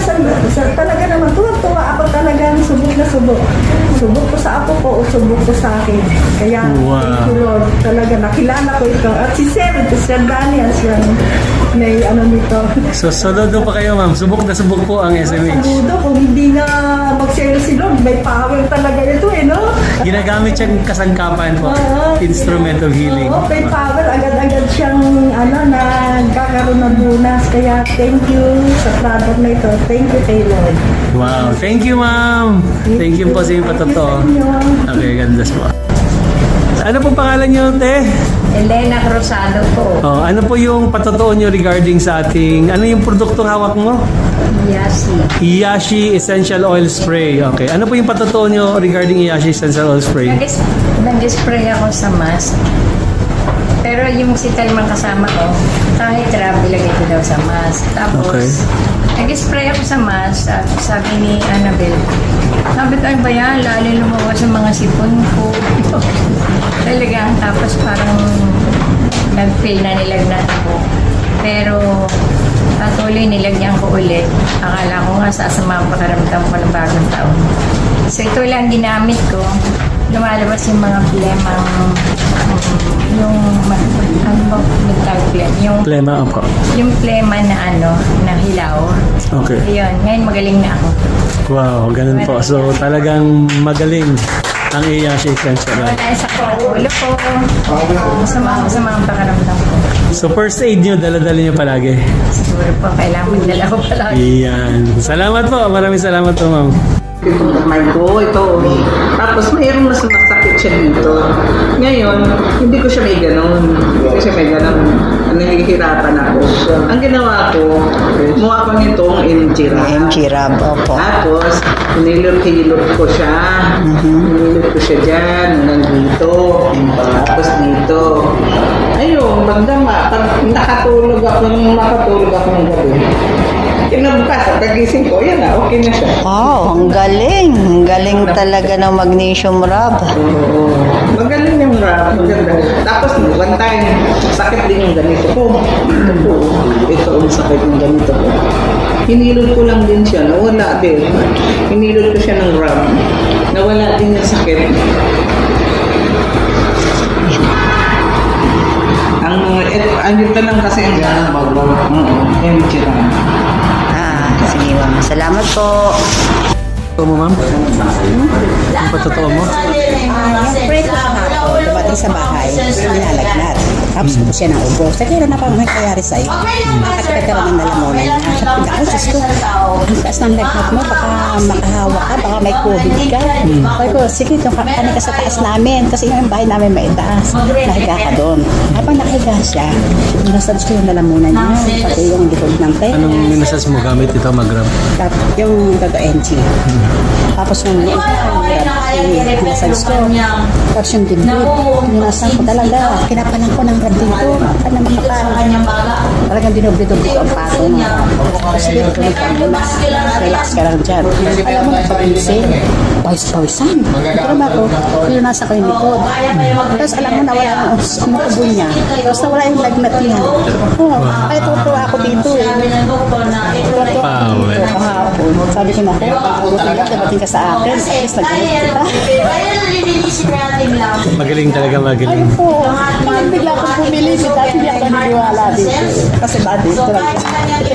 talaga naman, tuwa ako talagang subok na subok. Subok ko sa apo ko o subok ko sa akin. Kaya, thank you Lord. Talaga, nakilala ko ito. At si Sir Daniel, siya may nito. So, saludo pa kayo, ma'am. Subok na subok po ang SMH. Saludo, kung hindi nga mag-share si Lord, may power talaga ito no? Ginagamit siyang kasangkapan po. Instrument of healing. Oo, may power. Agad-agad siyang, nagkakaroon ng lunas. Kaya, thank you sa product na ito. Thank you kay Lord. Wow. Thank you, ma'am. Thank you po sa inyong patotoo. Okay, God bless po. Ano po pangalan niyo, te? Elena Cruzado po. Oh, ano po yung patotoo niyo regarding sa ating, ano yung produktong hawak mo? Iyashi Essential Oil Spray. Okay. Ano po yung patotoo niyo regarding Iyashi Essential Oil Spray? Nag-spray ako sa mask. Pero yung si Telman kasama ko, kahit rab, ilagay ko daw sa mask. Tapos, nag-spray ako sa mask at sabi ni Annabelle, sabi ko, ay ba yan? Lalo lumabas sa mga sipon ko. Talaga. Tapos parang nag-feel na nilagnan ako. Pero patuloy nilagyan ko ulit. Akala ko nga sasama ang pakaramdam ko ng bagong taon. So ito lang ginamit ko. Lumalabas yung mga plemang yung yung plema po. Yung plema na na hilaw. Okay. Ayun, ngayon magaling na ako. Wow, ganun po. So talagang magaling ang Iyashi Essential Oil. Wala sa ulo ko. Masama ang pakaramdam ko. So first aid nyo, dala-dala nyo palagi. Siguro po, kailangan mo dala ko palagi. Iyan. Salamat po. Maraming salamat po, ma'am. Itong kamay ko, ito. Tapos mayroong mas masakit siya dito. Ngayon, hindi ko siya may ganon. Hindi siya may ganon. Nahihirapan ako. Ang ginawa ko, muha ko nitong Emgirab. opo. Tapos, hinilot ko siya. Hinilot ko siya dyan, hanggang dito. Tapos dito. Ayun, magdama. Pag nakatulog ako ng gabi. Kinabukas, pagising ko, yan na, okay na siya. Wow, ang galing. Ang galing talaga ng magnesium rub. Oo. Magaling yung rap, maganda. Tapos, one time, sakit din yung ganito ko. Ito ang sakit ng ganito ko. Hinilot ko lang din siya, nawala din. Hinilot ko siya ng rub. Nawala din yung sakit. Andito lang kasi ang yung tira. Sige, ma'am. Salamat po. Ito mo, ma'am? Ang patotoo mo? Spray ko. Dumating sa bahay, nilalagnat. Tapos ko siya ng ubo. Sa kaya na parang nangyayari sa'yo. Bakit ka ng nalamunan? Sabi ko, Diyos ko, ang taas ng lagnat mo, baka makahawa ka, baka may COVID ka. Sabi ko, sige, kani ka sa taas namin. Kasi yung bahay namin may taas. Nahiga ka doon. Habang nakahiga siya, minasage ko yung nalamunan niya. Pati yung likod ng tayo. Anong minasas mo gamit ito, mag-grab? Yung gaga-NG. Tapos yung minasage ko. Tapos yung dibdib. Minasan ko talaga. Kinapalan ko ng rad dito. Para makapal. Talagang dinobli-dobli ko ang pato. Kasi dito relax ka lang dyan. Alam mo, pag-ising, pawis-pawisan. Pero ba ako, nasa ko yung likod. Tapos alam mo, nawala ang ubo niya. Tapos nawala yung lagnat niya. Ay, tutuwa ako dito eh. Sabi ko na, dabating ka sa akin. Tapos nag-inis kita. Magaling talaga, magaling. Ayun po, bigla akong bumili. Dati hindi ako naniniwala dito. Kasi dati, ito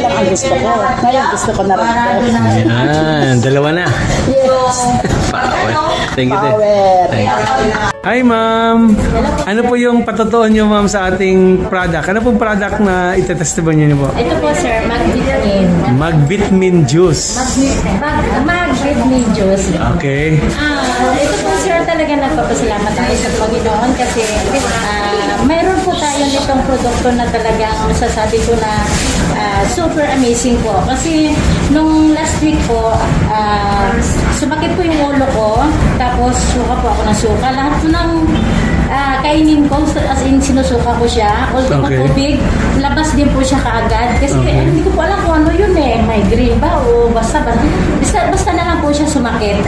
lang ang gusto ko. Ngayon, gusto ko na rin. Ayan, dalawa na. Yes. Power. Thank you. Power. Thank you. Hi, ma'am. Ano po yung patutuon nyo, ma'am, sa ating product? Ano pong product na itetestimony nyo po? Ito po sir, Mag-Vitamin. Mag-Vitamin Juice. Mag-Vitamin Juice. Okay. Ito po sir, talaga nagpapasalamat tayo sa Panginoon kasi mayroon po tayo nitong produkto na talagang masasabi ko na super amazing po. Kasi nung last week po, sumakit po yung ulo ko, tapos suka po ako ng suka. Lahat po ng kainin ko, as in sinusuka ko siya, although Okay. tubig, labas din po siya kaagad. Kasi hindi ko po alam kung ano yun eh, migraine ba o basta na lang po siya sumakit.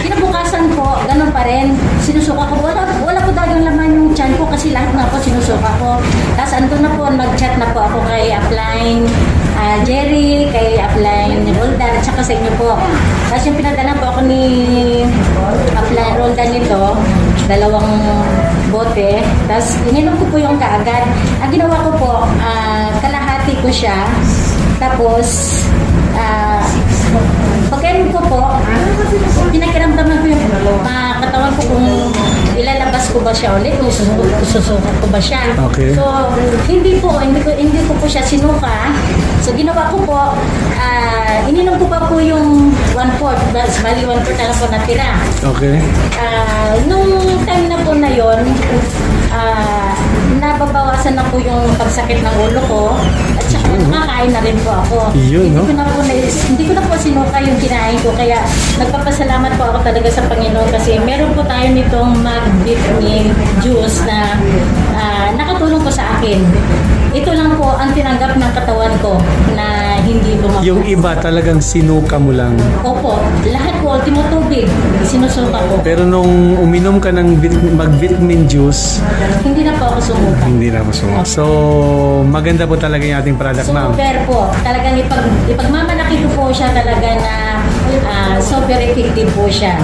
Kinabukasan po, ganun pa rin, sinusuka ko. Wala po dagang laman yung tiyan ko kasi lahat na po sinusuka ko. Tapos andun na po, nag-chat na po ako kay Upline Jerry, kay Upline Roldan, at saka sa inyo po. Tapos yung pinadala po ako ni Upline Roldan nito, 2 bote. Tapos ininom ko po yung kaagad. Ang ginawa ko po, kalahati ko siya. Tapos, pagkainom ko po, pinakiramdaman ko yung katawan ko kung ilalabas ko ba siya ulit, kung susuka ko ba siya. Okay. So, hindi ko po siya sinuka. So, ginawa ko po, ininom ko pa po yung 1/4, bali 1/4 na lang po natira. Okay. Nung time na po na yun, nababawasan na po yung pagsakit ng ulo ko at saka nakakain na rin po ako. Yun, no? Hindi ko na po sinuka yung kinain ko kaya nagpapasalamat po ako talaga sa Panginoon kasi meron po tayo nitong Mag-Vitamin Juice na nakatulong po sa akin. Ito lang po ang tinanggap ng katawan ko na hindi lumabas. Yung iba talagang sinuka mo lang. Opo, lahat po, ultimo tubig, sinusuka ko. Pero nung uminom ka ng mag-vitamin juice, Hindi na po ako sumuka. hindi na mo sumuka. So, maganda po talaga yung ating product, ma'am. Super po. Talagang ipagmamalaki ko po siya talaga na super effective po siya.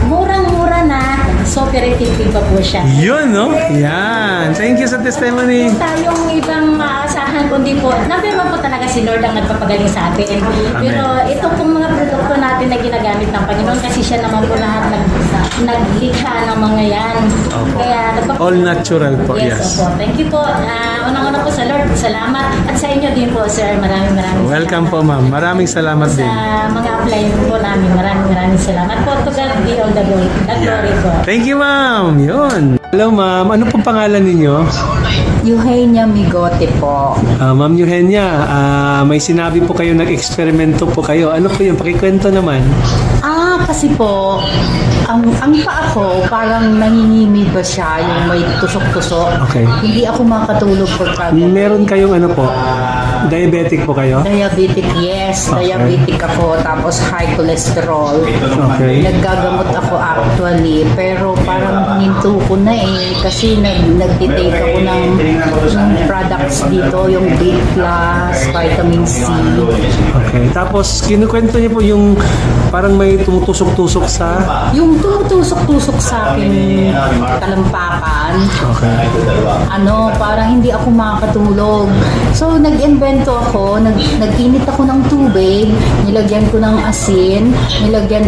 Murang-mura na, super effective pa po siya. Yun, no? Yan. Thank you sa testimony. Tayong ibang maasahan kundi po, nabiman po talaga si Lord ang nagpapagaling sa atin. Pero ito pong mga produkto natin na ginagamit ng Panginoon kasi siya naman po lahat naglikha ng mga yan. Opo. Kaya All natural po, yes. Opo. Thank you po. Unang-una po sa Lord, salamat. At sa inyo din po, sir. Maraming Welcome po, ma'am. Maraming salamat din. sa mga apply po namin. Maraming salamat po. To God be all the glory po. Thank you, ma'am. Yun. Hello, ma'am. Ano pong pangalan ninyo? Eugenia Migote po. Ma'am Eugenia, may sinabi po kayo, nag-eksperimento po kayo. Ano po yun? Pakikwento naman. Kasi po, ang paa ko parang nangingimid ba siya, yung may tusok-tusok. Okay. Hindi ako makatulog pagka Meron kayong ano po? Diabetic po kayo? diabetic, yes. Okay. Diabetic ako, tapos high cholesterol. Okay. Naggagamot ako actually, pero parang hininto ko na eh. Kasi nag-take ako ng products dito, yung B+, vitamin C. Okay. Tapos, kinukwento niyo po yung parang may tumutusok-tusok sa... Yung tumutusok-tusok sa akin talampakan, parang hindi ako makakatulog. So, nag-invento ako, nag-init ako ng tubig, nilagyan ko ng asin,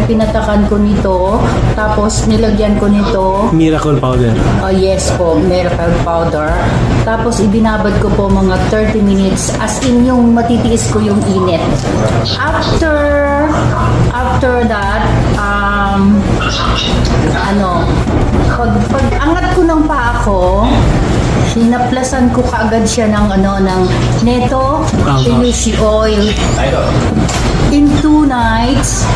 pinatakan ko nito, tapos nilagyan ko nito Miracle powder. Oh, yes po, miracle powder. Tapos ibinabad ko po mga 30 minutes as in yung matitiis ko yung init. After that, pag angat ko ng paa ko, hinaplasan ko kaagad siya ng neto, PUC oil. In 2 nights,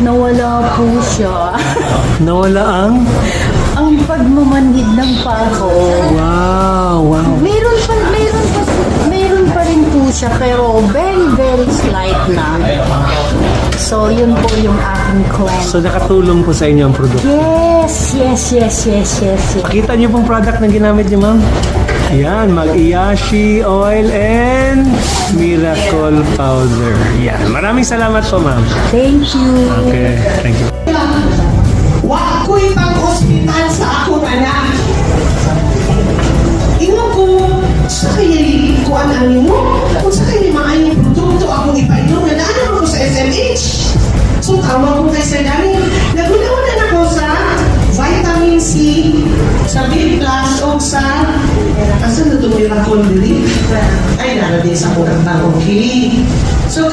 nawala po siya. Nawala ang pagmamanhid ng paa ko. Wow. Meron pa rin po siya, pero very, very slight na. So, yun po yung aking cleanse. So, nakatulong po sa inyo ang produkto. Yes. Pakita niyo pong product na ginamit niyo, ma'am. Ayan, Mag-Iyashi Oil and Miracle Powder. Yan. Maraming salamat po, ma'am. Thank you. Okay, thank you. Wa ko'y pang-hospital sa akong anak. Ingon ko, sa kaya kuan ang mo? Kung sa kaya maayong produkto akong ipainom na naanan ko sa SMH. So tawag ko kay Sir Danny. Nagunawanan ako sa vitamin C, sa B+, o sa asan na ito yung akondili? Ay, naradin sa akong bagong kili. So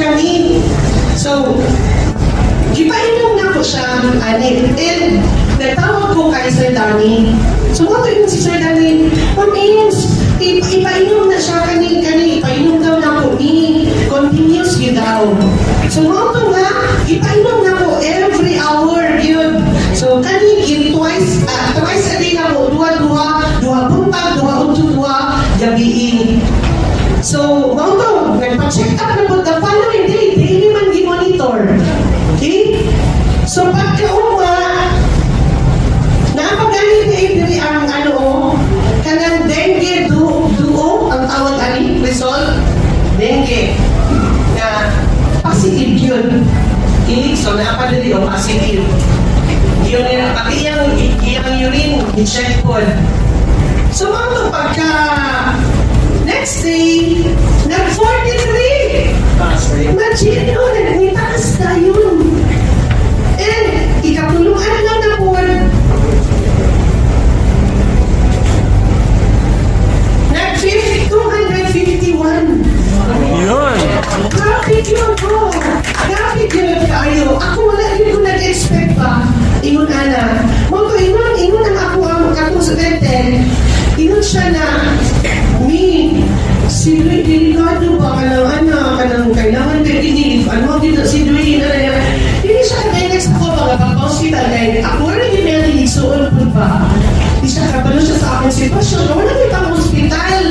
ipainom na ko siya anit. And nagtawag ko kay Sir Danny. So what yun si Sir Danny? Means, ipainom na siya kani, ipainom daw na ko ni continuous yun daw. So what nga, ipainom na ko every hour yun. So kani, twice a day na ko, duha buntag, duha gabi. So, mga nagpa-check up na po the following day, daily man gi-monitor. Okay? So, pagka-uma, napagaling na ibili ang kanang dengue duo, ang tawag result, dengue, na positive yun. So, napadali o positive. Yun na, pati yung urine, i-check po. So, mga pagka next day, nag-43. Imagine yun, nagtaas na yun. And, ikatulungan lang na po. Nag-251. Yun. Grabe yun po. Grabe yun kayo. Ako wala yun ko nag-expect pa. Ingon ana. Mga ingon ang ako sa denten. Ingon siya na, si Dwayne, delikado ba kanang kailangan ka dinilip? Si Dwayne, hindi siya ka-next ako mga pag-hospital dahil ako rin yung nalilisoon po ba? Hindi siya kabalo siya sa akong sitwasyon. Wala may pang-hospital.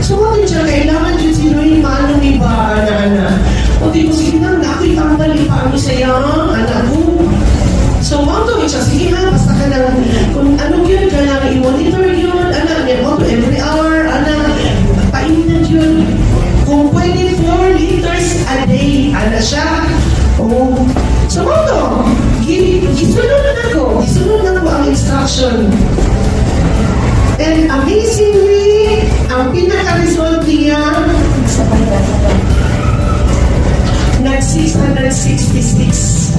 So, bakit siya kailangan dyan si Dwayne maano ni ba, ana? O di ko sige lang, ako'y tanggalin pa ano sa'yo, anak ko. So, mga siya, sige ha, basta ka lang, kung anong yun, kailangan i-monitor yun, anak, may mga every hour, anak, paininan yun. Kung pwede 4 liters a day, anak siya. Oh. So, mga gisunod na ko ang instruction. And amazingly, ang pinaka-result niya, nag-666.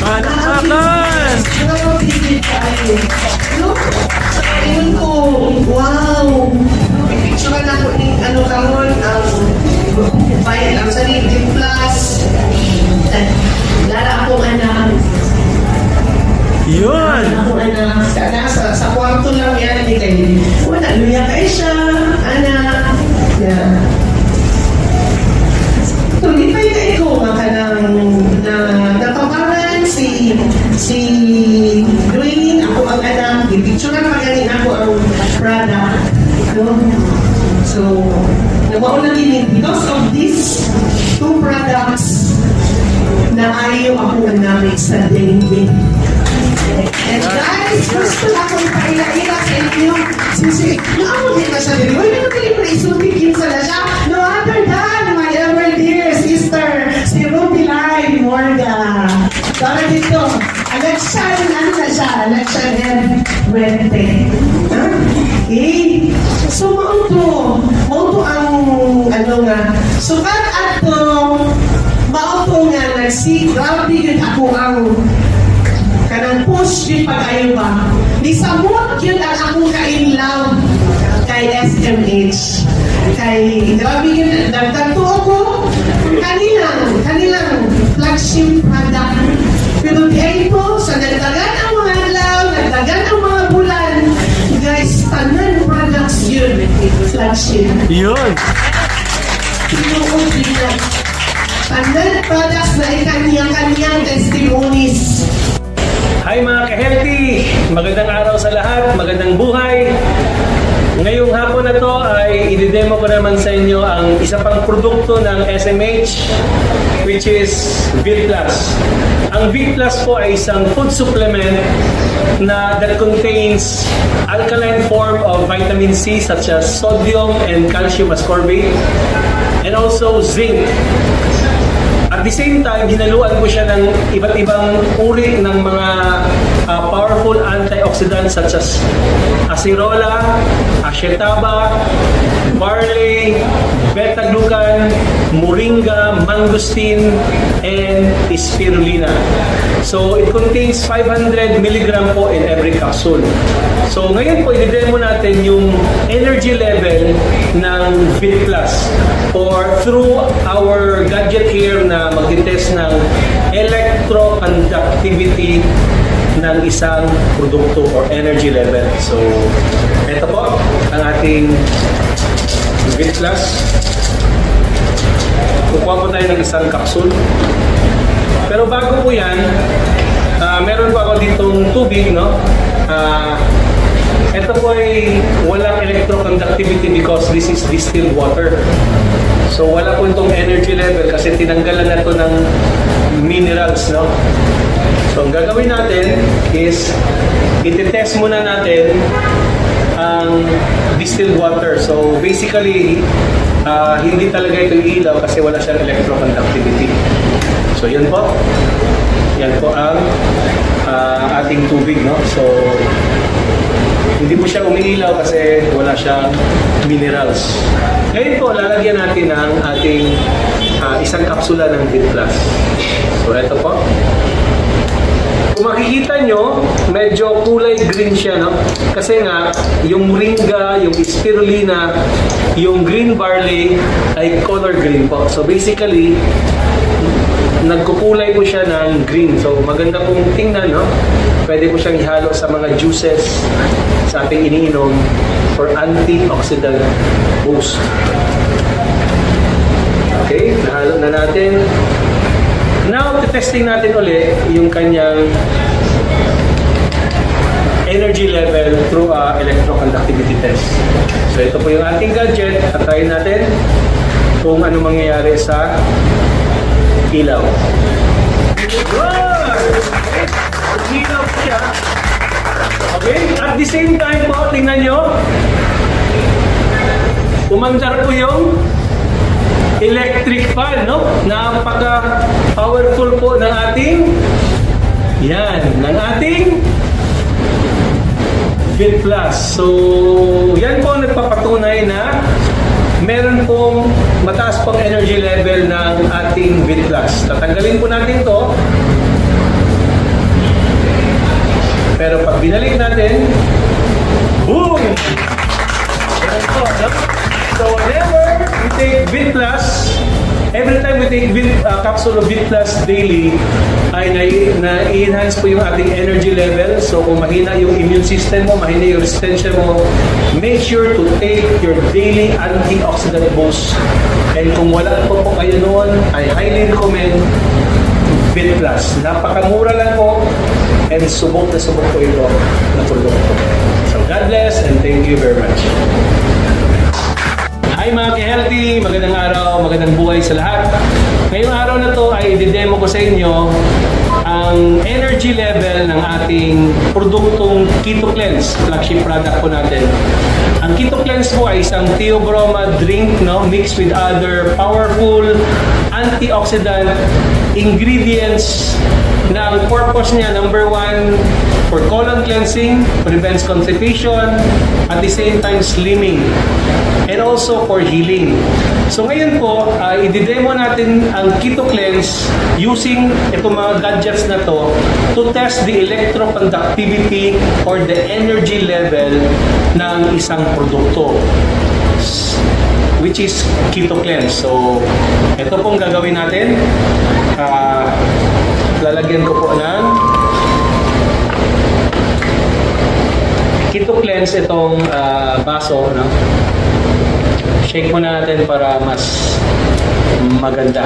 Manakan! Ayun ko, wow! Picture na ko ni kahon ang bayan ang sarili plus lara akong anak. Yun! Akong anak. Sa kwarto lang yan. Hindi kayo. Wala, luya kayo siya. Anak. Yeah. Hindi pa yung ikaw natabangan si Dwayne, ako ang anak, i-picturean pa ganin ako ang product. So, nabaon na din because of these 2 products na ayaw akong anak sa dengue. And guys, gusto na akong paila-ila sa inyo. Sisi, naamon din na siya din. Wala naman din na isubikin sa na siya. No other than my ever dear sister, si Ruby Lai Morga. Para dito, election, ano na siya? Election and Wente. Okay? So, mauto ang, so ba't mauto nga, grabe yun ako ang kanang po Tapos yung pag-ayo ba? Di samot yun ang akong ka-in-love kay SMH. Kay, grabe yun, nagtagto ako kanilang flagship product. Pero di po, sa nagdagan ang mga adlaw, nagdagan ang mga bulan, guys, tanan products yun, flagship. Yun! Tinuod nila. Tanan products na ikanyang-kanyang testimonies. Hi mga ka-healthy! Magandang araw sa lahat, magandang buhay! Ngayong hapon na to ay i-demo ko naman sa inyo ang isa pang produkto ng SMH, which is Vit Plus. Ang Vit Plus po ay isang food supplement na that contains alkaline form of vitamin C such as sodium and calcium ascorbate and also zinc. At the same time, hinaluan ko siya ng iba't ibang uri ng mga powerful antioxidants such as acerola, acetaba, barley, beta-glucan, moringa, mangosteen, and spirulina. So, it contains 500 mg po in every capsule. So, ngayon po, i-demo natin yung energy level ng Vit Plus or through our gadget here na mag-test ng electroconductivity ng isang produkto or energy level. So, ito po ang ating Vit Plus. Kukuha po tayo ng isang capsule. Pero bago po yan, meron po ako ditong tubig, no? Ito po ay walang electroconductivity because this is distilled water. So wala po itong energy level kasi tinanggalan na ito ng minerals, no? So ang gagawin natin is iti-test muna natin ang distilled water. So basically, hindi talaga ito ilaw kasi wala siyang electroconductivity. So yan po. Yan po ang ating tubig, no? So hindi po siya umiilaw kasi wala siyang minerals. Ngayon po, lalagyan natin ang ating isang kapsula ng Vit Plus. So ito po. Kung makikita nyo, medyo kulay green siya, no? Kasi nga, yung moringa, yung spirulina, yung green barley ay color green po. So basically, nagkukulay po siya ng green. So maganda pong tingnan, no? Pwede po siyang ihalo sa mga juices sa ating iniinom for antioxidant boost. Okay, nahalo na natin. Now, testing natin ulit yung kanyang energy level through electroconductivity test. So ito po yung ating gadget at try natin kung ano mangyayari sa ilaw. Ilaw siya. Okay? At the same time po, tingnan nyo, umandar po yung electric fan, no? Napaka-powerful po ng ating Vit Plus. So, yan po nagpapatunay na meron pong mataas pong energy level ng ating Vit Plus. Tatanggalin po natin to. Pero pag binalik natin, boom! Yan po, no? So whenever we take Vit Plus, every time we take capsule of Vit Plus daily, ay na-enhance po yung ating energy level. So kung mahina yung immune system mo, mahina yung resistensya mo, make sure to take your daily antioxidant boost. And kung wala po kayo noon, I highly recommend Vit Plus. Napakamura lang po and subok na subok po ito na produkto. So God bless and thank you very much. Hi mga ka-healthy, magandang araw, magandang buhay sa lahat. Ngayong araw na to ay i-demo ko sa inyo ang energy level ng ating produktong Keto Cleanse, flagship product po natin. Ang Ang Keto Cleanse po ay isang theobroma drink, no, mixed with other powerful antioxidant ingredients na ang purpose niya, number 1, for colon cleansing, prevents constipation, at the same time slimming, and also for healing. So ngayon po, i-demo natin ang Keto Cleanse using itong mga gadgets na to test the electroconductivity or the energy level ng isang produkto, which is Keto Cleanse. So ito pong gagawin natin. Lalagyan ko po ng Keto Cleanse itong baso, no? Shake muna natin para mas maganda.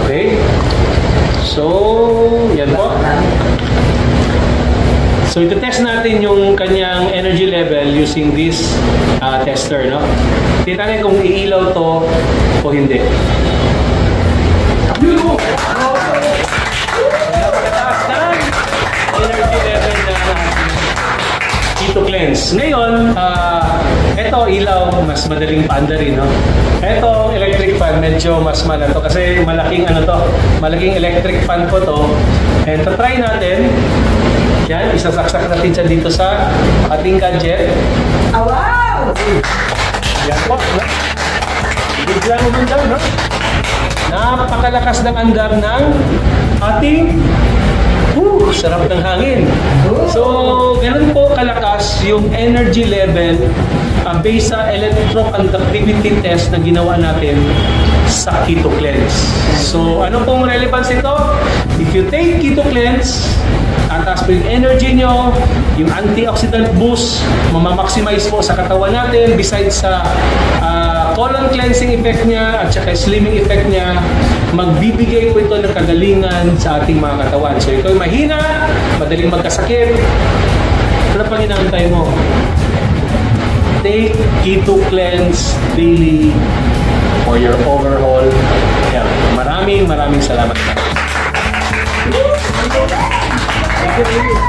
Okay? So, yan po. So, ito-test natin yung kanyang energy level using this tester, no? Tingnan natin kung iilaw to o hindi. Napakataas na energy level na Keto Cleanse. Ngayon, ito ilaw, mas madaling paandarin, no? Ito, electric fan, medyo mas to kasi malaking malaking electric fan po to. And try natin. Yan, isasaksak natin siya dito sa ating gadget. Oh, wow! Yan po, no? Biglang umandar, no? Napakalakas ng andar ng ating sarap ng hangin. So, ganun po kalakas yung energy level based sa electroconductivity test na ginawa natin sa Keto Cleanse. So, ano pong relevance ito? If you take Keto Cleanse, tataas po yung energy nyo, yung antioxidant boost, mamamaximize po sa katawan natin, besides sa colon cleansing effect niya at saka slimming effect niya, magbibigay po ito ng kagalingan sa ating mga katawan. So ito ay mahina, madaling magkasakit. Ano pang inaantay mo? Take Keto Cleanse daily for your overall health. Maraming salamat. Thank you.